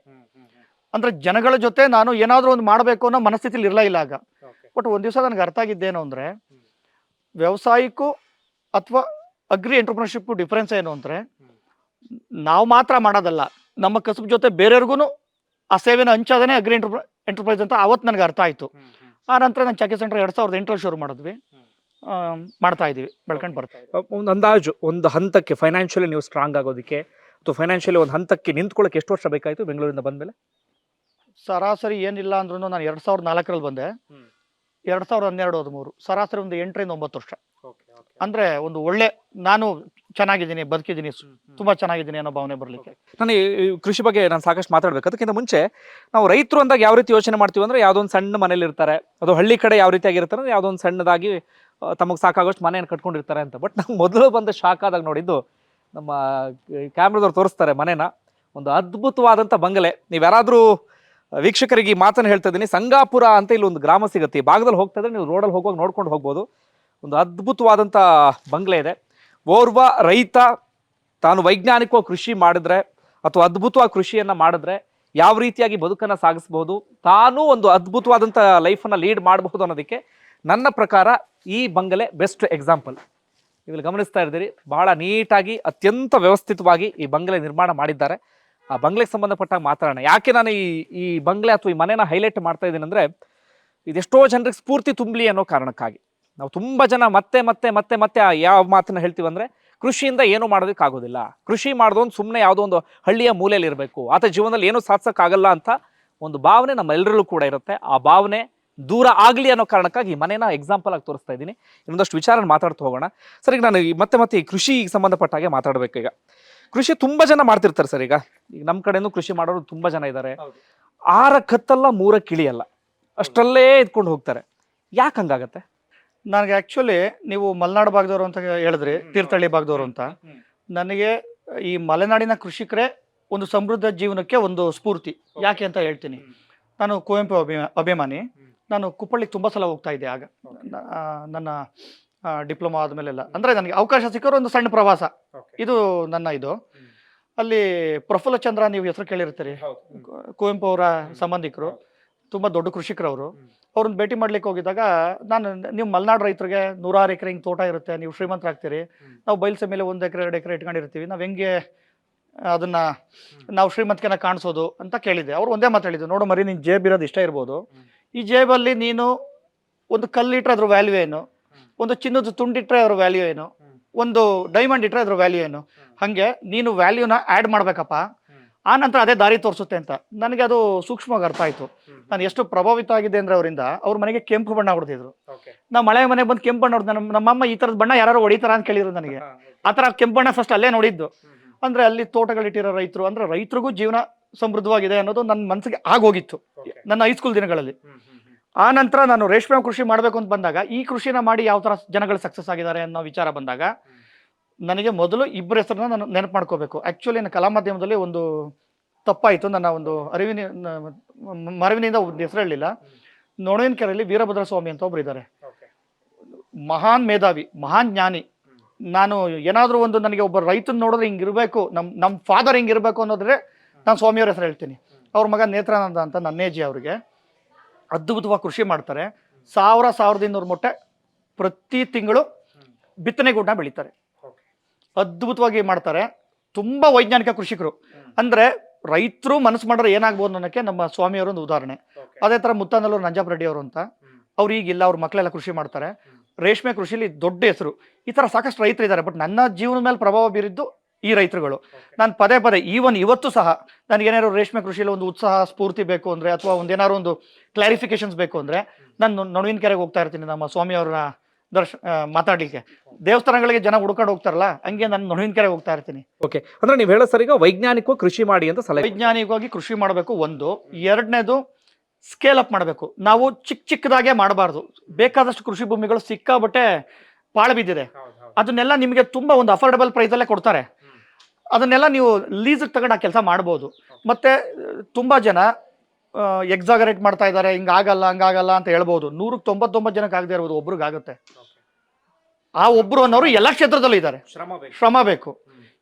ಅಂದರೆ ಜನಗಳ ಜೊತೆ ನಾನು ಏನಾದರೂ ಒಂದು ಮಾಡಬೇಕು ಅನ್ನೋ ಮನಸ್ಥಿತಿಲಿ ಇರಲಿಲ್ಲ ಆಗ. ಬಟ್ ಒಂದು ದಿವಸ ನನಗೆ ಅರ್ಥ ಆಗಿದ್ದೇನು ಅಂದರೆ, ವ್ಯವಸಾಯಕ್ಕೂ ಅಥವಾ ಅಗ್ರಿ ಎಂಟರ್ಪ್ರಿನರ್ಶಿಪ್ ಡಿಫ್ರೆನ್ಸ್ ಏನು ಅಂದರೆ ನಾವು ಮಾತ್ರ ಮಾಡೋದಲ್ಲ, ನಮ್ಮ ಕಸುಬು ಜೊತೆ ಬೇರೆಯವ್ರಿಗೂ ಆ ಸೇವೆನ ಹಂಚೋದೇ ಅಗ್ರಿ ಎಂಟರ್ಪ್ರೈಸ್ ಅಂತ ಅವತ್ತು ನನಗೆ ಅರ್ಥ ಆಯಿತು. ಆ ನಂತರ ನಾನು ಚಾಕಿ ಸೆಂಟರ್ 2008 ಶುರು ಮಾಡಿದ್ವಿ, ಮಾಡ್ತಾ ಇದ್ದೀವಿ, ಬೆಳ್ಕೊಂಡು ಬರ್ತಾ ಇದ್ದೀವಿ. ಒಂದು ಅಂದಾಜು ಒಂದು ಹಂತಕ್ಕೆ ಫೈನಾನ್ಷಿಯಲಿ ನೀವು ಸ್ಟ್ರಾಂಗ್ ಆಗೋದಕ್ಕೆ ಅಥವಾ ಫೈನಾನ್ಷಿಯಲಿ ಒಂದು ಹಂತಕ್ಕೆ ನಿಂತ್ಕೊಳ್ಳೋಕೆ ಎಷ್ಟು ವರ್ಷ ಬೇಕಾಯಿತು ಬೆಂಗಳೂರಿಂದ ಬಂದಮೇಲೆ? ಸರಾಸರಿ ಏನಿಲ್ಲ ಅಂದ್ರೂ ನಾನು 2004ರಲ್ಲಿ ಬಂದೆ, 2012-13 ಸರಾಸರಿ ಒಂದು 8-9 ವರ್ಷ. ಅಂದರೆ ಒಂದು ಒಳ್ಳೆ ನಾನು ಚೆನ್ನಾಗಿದ್ದೀನಿ, ಬದುಕಿದ್ದೀನಿ, ತುಂಬ ಚೆನ್ನಾಗಿದ್ದೀನಿ ಅನ್ನೋ ಭಾವನೆ ಬರಲಿಕ್ಕೆ. ನಾನು ಈ ಕೃಷಿ ಬಗ್ಗೆ ನಾನು ಸಾಕಷ್ಟು ಮಾತಾಡಬೇಕು. ಅದಕ್ಕಿಂತ ಮುಂಚೆ ನಾವು ರೈತರು ಅಂದಾಗ ಯಾವ ರೀತಿ ಯೋಚನೆ ಮಾಡ್ತೀವಿ ಅಂದರೆ ಯಾವುದೋ ಒಂದು ಸಣ್ಣ ಮನೇಲಿ ಇರ್ತಾರೆ, ಅದು ಹಳ್ಳಿ ಕಡೆ ಯಾವ ರೀತಿಯಾಗಿರ್ತಾರೆ ಅಂದರೆ ಯಾವುದೋ ಒಂದು ಸಣ್ಣದಾಗಿ ತಮಗೆ ಸಾಕಾಗೋಷ್ಟು ಮನೆಯನ್ನು ಕಟ್ಕೊಂಡಿರ್ತಾರೆ ಅಂತ. ಬಟ್ ನಂಗೆ ಮೊದಲು ಬಂದ ಶಾಕ್ ಆದಾಗ ನೋಡಿದ್ದು, ನಮ್ಮ ಕ್ಯಾಮ್ರಾದವ್ರು ತೋರಿಸ್ತಾರೆ ಮನೇನ, ಒಂದು ಅದ್ಭುತವಾದಂಥ ಬಂಗಲೆ. ನೀವು ಯಾರಾದರೂ ವೀಕ್ಷಕರಿಗೆ ಈ ಮಾತನ್ನು ಹೇಳ್ತಾ ಇದ್ದೀನಿ, ಸಂಗಾಪುರ ಅಂತ ಇಲ್ಲಿ ಒಂದು ಗ್ರಾಮ ಸಿಗುತ್ತೆ, ಈ ಭಾಗದಲ್ಲಿ ಹೋಗ್ತಾ ಇದ್ರೆ ನೀವು ರೋಡಲ್ಲಿ ಹೋಗುವಾಗ ನೋಡ್ಕೊಂಡು ಹೋಗ್ಬೋದು. ಒಂದು ಅದ್ಭುತವಾದಂಥ ಬಂಗ್ಲೆ ಇದೆ. ಓರ್ವ ರೈತ ತಾನು ವೈಜ್ಞಾನಿಕವಾಗಿ ಕೃಷಿ ಮಾಡಿದ್ರೆ ಅಥವಾ ಅದ್ಭುತವಾಗಿ ಕೃಷಿಯನ್ನು ಮಾಡಿದ್ರೆ ಯಾವ ರೀತಿಯಾಗಿ ಬದುಕನ್ನು ಸಾಗಿಸ್ಬೋದು, ತಾನೂ ಒಂದು ಅದ್ಭುತವಾದಂಥ ಲೈಫನ್ನು ಲೀಡ್ ಮಾಡಬಹುದು ಅನ್ನೋದಕ್ಕೆ ನನ್ನ ಪ್ರಕಾರ ಈ ಬಂಗಲೆ ಬೆಸ್ಟ್ ಎಕ್ಸಾಂಪಲ್. ಇಲ್ಲಿ ಗಮನಿಸ್ತಾ ಇದ್ದೀರಿ, ಬಹಳ ನೀಟಾಗಿ ಅತ್ಯಂತ ವ್ಯವಸ್ಥಿತವಾಗಿ ಈ ಬಂಗಲೆ ನಿರ್ಮಾಣ ಮಾಡಿದ್ದಾರೆ. ಆ ಬಂಗ್ಲೆಗೆ ಸಂಬಂಧಪಟ್ಟಾಗ ಮಾತಾಡೋಣ. ಯಾಕೆ ನಾನು ಈ ಬಂಗ್ಲೆ ಅಥವಾ ಈ ಮನೆನ ಹೈಲೈಟ್ ಮಾಡ್ತಾ ಇದ್ದೀನಿ ಅಂದರೆ, ಇದೆಷ್ಟೋ ಜನರಿಗೆ ಸ್ಫೂರ್ತಿ ತುಂಬಲಿ ಅನ್ನೋ ಕಾರಣಕ್ಕಾಗಿ. ನಾವು ತುಂಬ ಜನ ಮತ್ತೆ ಮತ್ತೆ ಮತ್ತೆ ಮತ್ತೆ ಯಾವ ಮಾತನ್ನ ಹೇಳ್ತೀವಿ ಅಂದರೆ, ಕೃಷಿಯಿಂದ ಏನೂ ಮಾಡೋದಕ್ಕಾಗೋದಿಲ್ಲ, ಕೃಷಿ ಮಾಡೋದು ಸುಮ್ಮನೆ ಯಾವುದೋ ಒಂದು ಹಳ್ಳಿಯ ಮೂಲೆಯಲ್ಲಿ ಇರಬೇಕು, ಆತ ಜೀವನದಲ್ಲಿ ಏನೂ ಸಾಧಿಸೋಕ್ಕಾಗಲ್ಲ ಅಂತ ಒಂದು ಭಾವನೆ ನಮ್ಮೆಲ್ಲರಲ್ಲೂ ಕೂಡ ಇರುತ್ತೆ. ಆ ಭಾವನೆ ದೂರ ಆಗಲಿ ಅನ್ನೋ ಕಾರಣಕ್ಕಾಗಿ ಈ ಮನೇನ ಎಕ್ಸಾಂಪಲ್ ಆಗಿ ತೋರಿಸ್ತಾ ಇದ್ದೀನಿ. ಇನ್ನೊಂದಷ್ಟು ವಿಚಾರ ಮಾತಾಡ್ತಾ ಹೋಗೋಣ ಸರ್. ಈಗ ನಾನು ಮತ್ತೆ ಈ ಕೃಷಿಗೆ ಸಂಬಂಧಪಟ್ಟ ಹಾಗೆ ಮಾತಾಡಬೇಕು. ಈಗ ಕೃಷಿ ತುಂಬ ಜನ ಮಾಡ್ತಿರ್ತಾರೆ ಸರ್. ಈಗ ನಮ್ಮ ಕಡೆನೂ ಕೃಷಿ ಮಾಡೋರು ತುಂಬ ಜನ ಇದ್ದಾರೆ. 6 ಕತ್ತಲ್ಲ 3 ಕಿಳಿಯಲ್ಲ, ಅಷ್ಟರಲ್ಲೇ ಇದ್ಕೊಂಡು ಹೋಗ್ತಾರೆ. ಯಾಕೆ ಹಂಗಾಗತ್ತೆ? ನನಗೆ ಆ್ಯಕ್ಚುಲಿ ನೀವು ಮಲೆನಾಡು ಭಾಗದವರು ಅಂತ ಹೇಳಿದ್ರಿ, ತೀರ್ಥಹಳ್ಳಿ ಭಾಗದವರು ಅಂತ. ನನಗೆ ಈ ಮಲೆನಾಡಿನ ಕೃಷಿಕರೇ ಒಂದು ಸಮೃದ್ಧ ಜೀವನಕ್ಕೆ ಒಂದು ಸ್ಫೂರ್ತಿ. ಯಾಕೆ ಅಂತ ಹೇಳ್ತೀನಿ. ನಾನು ಕುವೆಂಪು ಅಭಿಮಾನಿ. ನಾನು ಕುಪ್ಪಳ್ಳಿಗೆ ತುಂಬ ಸಲ ಹೋಗ್ತಾ ಇದ್ದೆ ಆಗ, ನನ್ನ ಡಿಪ್ಲೊಮಾ ಆದಮೇಲೆಲ್ಲ. ಅಂದರೆ ನನಗೆ ಅವಕಾಶ ಸಿಕ್ಕೋರು ಒಂದು ಸಣ್ಣ ಪ್ರವಾಸ ಇದು ನನ್ನ ಇದು. ಅಲ್ಲಿ ಪ್ರಫುಲ್ಲ ಚಂದ್ರ, ನೀವು ಹೆಸರು ಕೇಳಿರ್ತೀರಿ, ಕುವೆಂಪು ಅವರ ಸಂಬಂಧಿಕರು, ತುಂಬ ದೊಡ್ಡ ಕೃಷಿಕರವರು. ಅವ್ರನ್ನ ಭೇಟಿ ಮಾಡ್ಲಿಕ್ಕೆ ಹೋಗಿದ್ದಾಗ ನೀವು ಮಲೆನಾಡು ರೈತರಿಗೆ 100 ಎಕರೆ ಹಿಂಗೆ ತೋಟ ಇರುತ್ತೆ, ನೀವು ಶ್ರೀಮಂತರಾಗ್ತೀರಿ, ನಾವು ಬಯಲ್ಸೆ ಮೇಲೆ 1 ಎಕರೆ 2 ಎಕರೆ ಇಟ್ಕೊಂಡಿರ್ತೀವಿ, ನಾವು ಹೆಂಗೆ ಅದನ್ನ ನಾವು ಶ್ರೀಮಂತಿಕೆನ ಕಾಣಿಸೋದು ಅಂತ ಕೇಳಿದೆ. ಅವ್ರು ಒಂದೇ ಮಾತು ಹೇಳಿದ್ರು, ನೋಡು ಮರಿ, ನಿನ್ನ ಜೇಬ್ ಇರೋದು ಇಷ್ಟ ಇರ್ಬೋದು, ಈ ಜೇಬಲ್ಲಿ ನೀನು ಒಂದು ಕಲ್ಲಿಟ್ರೆ ಅದ್ರ ವ್ಯಾಲ್ಯೂ ಏನು, ಒಂದು ಚಿನ್ನದ ತುಂಡಿಟ್ರೆ ಅದ್ರ ವ್ಯಾಲ್ಯೂ ಏನು, ಒಂದು ಡೈಮಂಡ್ ಇಟ್ರೆ ಅದ್ರ ವ್ಯಾಲ್ಯೂ ಏನು, ಹಾಗೆ ನೀನು ವ್ಯಾಲ್ಯೂನ ಆ್ಯಡ್ ಮಾಡ್ಬೇಕಪ್ಪ, ಆ ನಂತರ ಅದೇ ದಾರಿ ತೋರಿಸುತ್ತೆ ಅಂತ. ನನಗೆ ಅದು ಸೂಕ್ಷ್ಮವಾಗಿ ಅರ್ಥ ಆಯಿತು. ನಾನು ಎಷ್ಟು ಪ್ರಭಾವಿತ ಆಗಿದೆ ಅಂದರೆ ಅವರಿಂದ. ಅವ್ರ ಮನೆಗೆ ಕೆಂಪು ಬಣ್ಣ ಹೊಡೆದಿದ್ರು. ನಾವು ಮಳೆ ಮನೆ ಬಂದು ಕೆಂಪು ಬಣ್ಣ ಹೊಡೆದ, ನಮ್ಮಮ್ಮ ಈ ಥರದ ಬಣ್ಣ ಯಾರು ಹೊಡಿತಾರ ಅಂತ ಕೇಳಿದ್ರು ನನಗೆ. ಆ ಥರ ಕೆಂಪು ಬಣ್ಣ ಫಸ್ಟ್ ಅಲ್ಲೇ ನೋಡಿದ್ದು. ಅಂದರೆ ಅಲ್ಲಿ ತೋಟಗಳಿಟ್ಟಿರೋ ರೈತರು, ಅಂದರೆ ರೈತರಿಗೂ ಜೀವನ ಸಮೃದ್ಧವಾಗಿದೆ ಅನ್ನೋದು ನನ್ನ ಮನಸ್ಸಿಗೆ ಆಗೋಗಿತ್ತು ನನ್ನ ಹೈಸ್ಕೂಲ್ ದಿನಗಳಲ್ಲಿ. ಆ ನಂತರ ನಾನು ರೇಷ್ಮೆ ಕೃಷಿ ಮಾಡಬೇಕು ಅಂತ ಬಂದಾಗ, ಈ ಕೃಷಿನ ಮಾಡಿ ಯಾವ ಥರ ಜನಗಳು ಸಕ್ಸಸ್ ಆಗಿದ್ದಾರೆ ಅನ್ನೋ ವಿಚಾರ ಬಂದಾಗ, ನನಗೆ ಮೊದಲು 2 ಹೆಸರನ್ನ ನಾನು ನೆನಪು ಮಾಡ್ಕೋಬೇಕು. ಆ್ಯಕ್ಚುಲಿ ನನ್ನ ಕಲಾ ಮಾಧ್ಯಮದಲ್ಲಿ ಒಂದು ತಪ್ಪಾಯಿತು, ನನ್ನ ಒಂದು ಮರವಿನಿಂದ ಒಂದು ಹೆಸರು ಹೇಳಲಿಲ್ಲ. ನೊಣವಿನಕೆರೆಯಲ್ಲಿ ವೀರಭದ್ರ ಸ್ವಾಮಿ ಅಂತ ಒಬ್ರು ಇದ್ದಾರೆ, ಮಹಾನ್ ಮೇಧಾವಿ, ಮಹಾನ್ ಜ್ಞಾನಿ. ನಾನು ಏನಾದರೂ ಒಂದು ನನಗೆ ಒಬ್ಬ ರೈತನ ನೋಡಿದ್ರೆ ಹಿಂಗಿರಬೇಕು, ನಮ್ಮ ಫಾದರ್ ಹಿಂಗಿರಬೇಕು ಅನ್ನೋದ್ರೆ ನಾನು ಸ್ವಾಮಿಯವ್ರ ಹೆಸರು ಹೇಳ್ತೀನಿ. ಅವ್ರ ಮಗ ನೇತ್ರಾನಂದ ಅಂತ ನನ್ನೇಜಿ, ಅವ್ರಿಗೆ ಅದ್ಭುತವಾಗಿ ಕೃಷಿ ಮಾಡ್ತಾರೆ. 1200 ಮೊಟ್ಟೆ ಪ್ರತಿ ತಿಂಗಳು ಬಿತ್ತನೆಗೂಡನ್ನ ಬೆಳೀತಾರೆ, ಅದ್ಭುತವಾಗಿ ಮಾಡ್ತಾರೆ. ತುಂಬ ವೈಜ್ಞಾನಿಕ ಕೃಷಿಕರು. ಅಂದರೆ ರೈತರು ಮನಸ್ಸು ಮಾಡಿದ್ರೆ ಏನಾಗ್ಬೋದು ಅನ್ನೋಕ್ಕೆ ನಮ್ಮ ಸ್ವಾಮಿಯವರು ಒಂದು ಉದಾಹರಣೆ. ಅದೇ ಥರ ಮುತ್ತನಲ್ಲೂರು ನಂಜಪ್ಪ ರೆಡ್ಡಿ ಅವರು ಅಂತ, ಅವ್ರು ಈಗಿಲ್ಲ, ಅವ್ರ ಮಕ್ಕಳೆಲ್ಲ ಕೃಷಿ ಮಾಡ್ತಾರೆ. ರೇಷ್ಮೆ ಕೃಷಿಲಿ ದೊಡ್ಡ ಹೆಸರು. ಈ ಥರ ಸಾಕಷ್ಟು ರೈತರು ಇದ್ದಾರೆ. ಬಟ್ ನನ್ನ ಜೀವನದ ಮೇಲೆ ಪ್ರಭಾವ ಬೀರಿದ್ದು ಈ ರೈತರುಗಳು. ನಾನು ಪದೇ ಇವತ್ತು ಸಹ ನನಗೇನಾದ್ರು ರೇಷ್ಮೆ ಕೃಷಿಯಲ್ಲಿ ಒಂದು ಉತ್ಸಾಹ ಸ್ಫೂರ್ತಿ ಬೇಕು ಅಂದರೆ, ಅಥವಾ ಒಂದೇನಾದ್ರು ಒಂದು ಕ್ಲಾರಿಫಿಕೇಶನ್ಸ್ ಬೇಕು ಅಂದರೆ, ನಾನು ನೊಣವಿನಕೆರೆಗೆ ಹೋಗ್ತಾ ಇರ್ತೀನಿ ನಮ್ಮ ಸ್ವಾಮಿಯವ್ರ ಮಾತಾಡಲಿಕ್ಕೆ. ದೇವಸ್ಥಾನಗಳಿಗೆ ಜನ ಹುಡ್ಕೊಂಡು ಹೋಗ್ತಾರಲ್ಲ, ಹಂಗೆ ನಾನು ನೊಣವಿನಕೆರೆಗೆ ಹೋಗ್ತಾ ಇರ್ತೀನಿ. ಓಕೆ, ಅಂದ್ರೆ ನೀವು ಹೇಳೋ ಸರ್, ಈಗ ವೈಜ್ಞಾನಿಕವಾಗಿ ಕೃಷಿ ಮಾಡಿ ಅಂತ ಸಲಹೆ. ವೈಜ್ಞಾನಿಕವಾಗಿ ಕೃಷಿ ಮಾಡಬೇಕು ಒಂದು. ಎರಡನೇದು ಸ್ಕೇಲ್ ಅಪ್ ಮಾಡಬೇಕು. ನಾವು ಚಿಕ್ಕದಾಗೆ ಮಾಡಬಾರ್ದು. ಬೇಕಾದಷ್ಟು ಕೃಷಿ ಭೂಮಿಗಳು ಸಿಕ್ಕಾಬಟ್ಟೆ ಪಾಳು ಬಿದ್ದಿದೆ. ಅದನ್ನೆಲ್ಲ ನಿಮಗೆ ತುಂಬ ಒಂದು ಅಫೋರ್ಡಬಲ್ ಪ್ರೈಸಲ್ಲೇ ಕೊಡ್ತಾರೆ. ಅದನ್ನೆಲ್ಲ ನೀವು ಲೀಸಿಗೆ ತಗೊಂಡು ಆ ಕೆಲಸ ಮಾಡ್ಬೋದು. ಮತ್ತು ತುಂಬ ಜನ ಎಕ್ಸಾಗರೇಟ್ ಮಾಡ್ತಾ ಇದ್ದಾರೆ, ಹಿಂಗಾಗಲ್ಲ ಹಂಗಾಗಲ್ಲ ಅಂತ ಹೇಳ್ಬೋದು. 199 ಜನಕ್ಕೆ ಆಗದೆ ಇರ್ಬೋದು, ಒಬ್ರಿಗೆ ಆಗುತ್ತೆ. ಆ ಒಬ್ರು ಅನ್ನೋರು ಎಲ್ಲ ಕ್ಷೇತ್ರದಲ್ಲೂ ಇದ್ದಾರೆ. ಶ್ರಮ ಬೇಕು.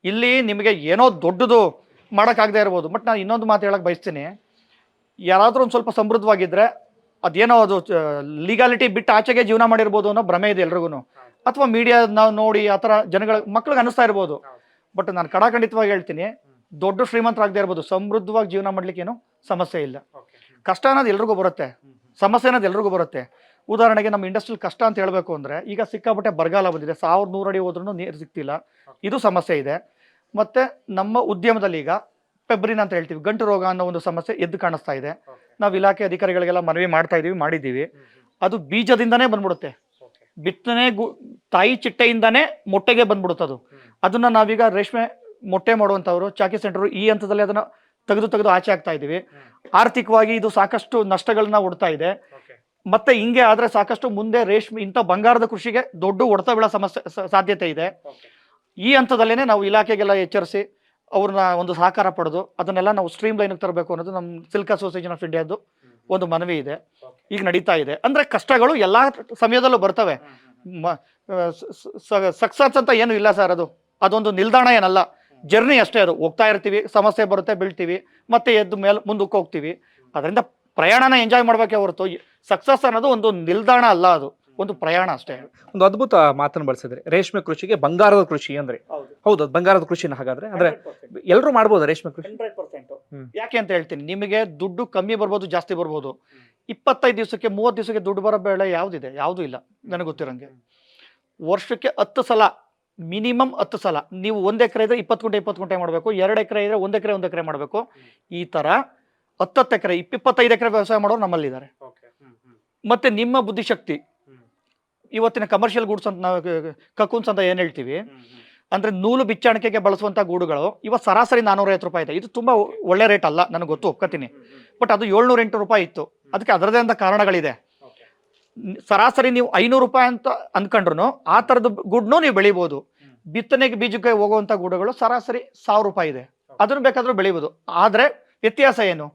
ಇಲ್ಲಿ ನಿಮಗೆ ಏನೋ ದೊಡ್ಡದು ಮಾಡೋಕ್ಕಾಗದೇ ಇರ್ಬೋದು. ಬಟ್ ನಾನು ಇನ್ನೊಂದು ಮಾತು ಹೇಳಕ್ಕೆ ಬಯಸ್ತೀನಿ. ಯಾರಾದರೂ ಒಂದು ಸ್ವಲ್ಪ ಸಮೃದ್ಧವಾಗಿದ್ದರೆ, ಅದೇನೋ ಅದು ಲೀಗಾಲಿಟಿ ಬಿಟ್ಟು ಆಚೆಗೆ ಜೀವನ ಮಾಡಿರ್ಬೋದು ಅನ್ನೋ ಭ್ರಮೆ ಇದೆ ಎಲ್ರಿಗೂ. ಅಥವಾ ಮೀಡಿಯಾ ನಾವು ನೋಡಿ ಆ ಥರ ಜನಗಳ ಮಕ್ಳಿಗೆ ಅನ್ನಿಸ್ತಾ ಇರ್ಬೋದು. ಬಟ್ ನಾನು ಕಡಾಖಂಡಿತವಾಗಿ ಹೇಳ್ತೀನಿ, ದೊಡ್ಡ ಶ್ರೀಮಂತರಾಗದೇ ಇರ್ಬೋದು, ಸಮೃದ್ಧವಾಗಿ ಜೀವನ ಮಾಡ್ಲಿಕ್ಕೆ ಏನು ಸಮಸ್ಯೆ ಇಲ್ಲ. ಕಷ್ಟ ಅನ್ನೋದು ಎಲ್ರಿಗೂ ಬರುತ್ತೆ, ಸಮಸ್ಯೆ ಅನ್ನೋದು ಎಲ್ರಿಗೂ ಬರುತ್ತೆ. ಉದಾಹರಣೆಗೆ ನಮ್ಮ ಇಂಡಸ್ಟ್ರಿಯಲ್ ಕಷ್ಟ ಅಂತ ಹೇಳಬೇಕು ಅಂದರೆ, ಈಗ ಸಿಕ್ಕಾಪಟ್ಟೆ ಬರಗಾಲ ಬಂದಿದೆ, 1100 ಅಡಿ ಹೋದ್ರೂ ನೀರು ಸಿಗ್ತಿಲ್ಲ, ಇದು ಸಮಸ್ಯೆ ಇದೆ. ಮತ್ತು ನಮ್ಮ ಉದ್ಯಮದಲ್ಲಿ ಈಗ ಪೆಬ್ರಿನ್ ಅಂತ ಹೇಳ್ತೀವಿ, ಗಂಟು ರೋಗ ಅನ್ನೋ ಒಂದು ಸಮಸ್ಯೆ ಎದ್ದು ಕಾಣಿಸ್ತಾ ಇದೆ. ನಾವು ಇಲಾಖೆ ಅಧಿಕಾರಿಗಳಿಗೆಲ್ಲ ಮನವಿ ಮಾಡಿದ್ದೀವಿ. ಅದು ಬೀಜದಿಂದನೇ ಬಂದ್ಬಿಡುತ್ತೆ, ಬಿತ್ತನೆ ತಾಯಿ ಚಿಟ್ಟೆಯಿಂದನೇ ಮೊಟ್ಟೆಗೆ ಬಂದ್ಬಿಡುತ್ತದು. ಅದನ್ನ ನಾವೀಗ ರೇಷ್ಮೆ ಮೊಟ್ಟೆ ಮಾಡುವಂಥವ್ರು ಚಾಕಿ ಸೆಂಟರ್ ಈ ಹಂತದಲ್ಲಿ ಅದನ್ನ ತೆಗೆದು ಆಚೆ ಆಗ್ತಾ ಇದ್ದೀವಿ. ಆರ್ಥಿಕವಾಗಿ ಇದು ಸಾಕಷ್ಟು ನಷ್ಟಗಳನ್ನ ಉಡ್ತಾ ಇದೆ. ಮತ್ತೆ ಹಿಂಗೆ ಆದ್ರೆ ಸಾಕಷ್ಟು ಮುಂದೆ ರೇಷ್ಮೆ ಇಂಥ ಬಂಗಾರದ ಕೃಷಿಗೆ ದೊಡ್ಡ ಹೊಡೆತ ಬೀಳೋ ಸಾಧ್ಯತೆ ಇದೆ. ಈ ಹಂತದಲ್ಲೇನೆ ನಾವು ಇಲಾಖೆಗೆಲ್ಲ ಎಚ್ಚರಿಸಿ ಅವ್ರನ್ನ ಒಂದು ಸಹಕಾರ ಪಡೆದು ಅದನ್ನೆಲ್ಲ ನಾವು ಸ್ಟ್ರೀಮ್ ಲೈನ್ಗೆ ತರಬೇಕು ಅನ್ನೋದು ನಮ್ಮ ಸಿಲ್ಕ್ ಅಸೋಸಿಯೇಷನ್ ಆಫ್ ಇಂಡಿಯಾದ್ದು ಒಂದು ಮನವಿ ಇದೆ, ಈಗ ನಡೀತಾ ಇದೆ. ಅಂದ್ರೆ ಕಷ್ಟಗಳು ಎಲ್ಲಾ ಸಮಯದಲ್ಲೂ ಬರ್ತವೆ. ಸಕ್ಸಸ್ ಅಂತ ಏನು ಇಲ್ಲ ಸರ್, ಅದೊಂದು ನಿಲ್ದಾಣ ಏನಲ್ಲ, ಜರ್ನಿ ಅಷ್ಟೇ. ಅದು ಹೋಗ್ತಾ ಇರ್ತೀವಿ, ಸಮಸ್ಯೆ ಬರುತ್ತೆ, ಬೀಳ್ತೀವಿ, ಮತ್ತೆ ಎದ್ದು ಮುಂದಕ್ಕೆ ಹೋಗ್ತೀವಿ. ಅದರಿಂದ ಪ್ರಯಾಣನ ಎಂಜಾಯ್ ಮಾಡ್ಬೇಕೆ ಹೊರತು ಸಕ್ಸಸ್ ಅನ್ನೋದು ಒಂದು ನಿಲ್ದಾಣ ಅಲ್ಲ, ಅದು ಒಂದು ಪ್ರಯಾಣ ಅಷ್ಟೇ. ಒಂದು ಅದ್ಭುತ ಮಾತನ್ನು ಬಳಸಿದ್ರೆ, ರೇಷ್ಮೆ ಕೃಷಿಗೆ ಬಂಗಾರದ ಕೃಷಿ ಅಂದ್ರೆ ಹೌದು, ಅದು ಬಂಗಾರದ ಕೃಷಿನ. ಹಾಗಾದ್ರೆ ಅಂದ್ರೆ ಎಲ್ಲರೂ ಮಾಡ್ಬೋದು ರೇಷ್ಮೆ ಕೃಷಿ 100%. ಯಾಕೆ ಅಂತ ಹೇಳ್ತೀನಿ, ನಿಮಗೆ ದುಡ್ಡು ಕಮ್ಮಿ ಬರ್ಬೋದು, ಜಾಸ್ತಿ ಬರ್ಬೋದು. 25 ದಿವಸಕ್ಕೆ 30 ದಿವಸಕ್ಕೆ ದುಡ್ಡು ಬರೋ ಬೆಳೆ ಯಾವ್ದಿದೆ? ಯಾವುದೂ ಇಲ್ಲ ನನಗೆ ಗೊತ್ತಿರಂಗೆ. ವರ್ಷಕ್ಕೆ 10 ಸಲ ಮಿನಿಮಮ್ 10 ಸಲ ನೀವು 1 ಎಕರೆ ಇದ್ರೆ 20 ಗುಂಟೆ ಮಾಡಬೇಕು, 2 ಎಕರೆ ಇದ್ರೆ 1 ಎಕರೆ ಮಾಡಬೇಕು. ಈ ತರ 10 ಎಕರೆ 25 ಎಕರೆ ವ್ಯವಸಾಯ ಮಾಡೋರು ನಮ್ಮಲ್ಲಿದ್ದಾರೆ. ಮತ್ತೆ ನಿಮ್ಮ ಬುದ್ಧಿಶಕ್ತಿ, ಇವತ್ತಿನ ಕಮರ್ಷಿಯಲ್ ಗೂಡ್ಸ್ ಅಂತ ನಾವು ಕಕೂನ್ಸ್ ಅಂತ ಏನ್ ಹೇಳ್ತೀವಿ, ಅಂದ್ರೆ ನೂಲು ಬಿಚ್ಚಾಣಿಕೆಗೆ ಬಳಸುವಂತ ಗೂಡುಗಳು ಇವತ್ತು ಸರಾಸರಿ 450 ರೂಪಾಯಿ ಇದೆ. ಇದು ತುಂಬಾ ಒಳ್ಳೆ ರೇಟ್ ಅಲ್ಲ, ನನಗೆ ಗೊತ್ತು, ಒಪ್ಕೋತೀನಿ. ಬಟ್ ಅದು 708 ರೂಪಾಯಿ ಇತ್ತು. ಅದಕ್ಕೆ ಅದರದೇ ಅಂತ ಕಾರಣಗಳಿದೆ. ಸರಾಸರಿ ನೀವು 500 ರೂಪಾಯಿ ಅಂತ ಅನ್ಕೊಂಡ್ರು ಆ ತರದ ಗುಡ್ನು ನೀವು ಬೆಳಿಬಹುದು. ಬಿತ್ತನೆಗೆ ಬೀಜಕ್ಕೆ ಹೋಗುವಂತ ಗೂಡುಗಳು ಸರಾಸರಿ 1000 ರೂಪಾಯಿ ಇದೆ, ಅದನ್ನು ಬೇಕಾದ್ರೂ ಬೆಳಿಬಹುದು. ಆದ್ರೆ ವ್ಯತ್ಯಾಸ ಏನು?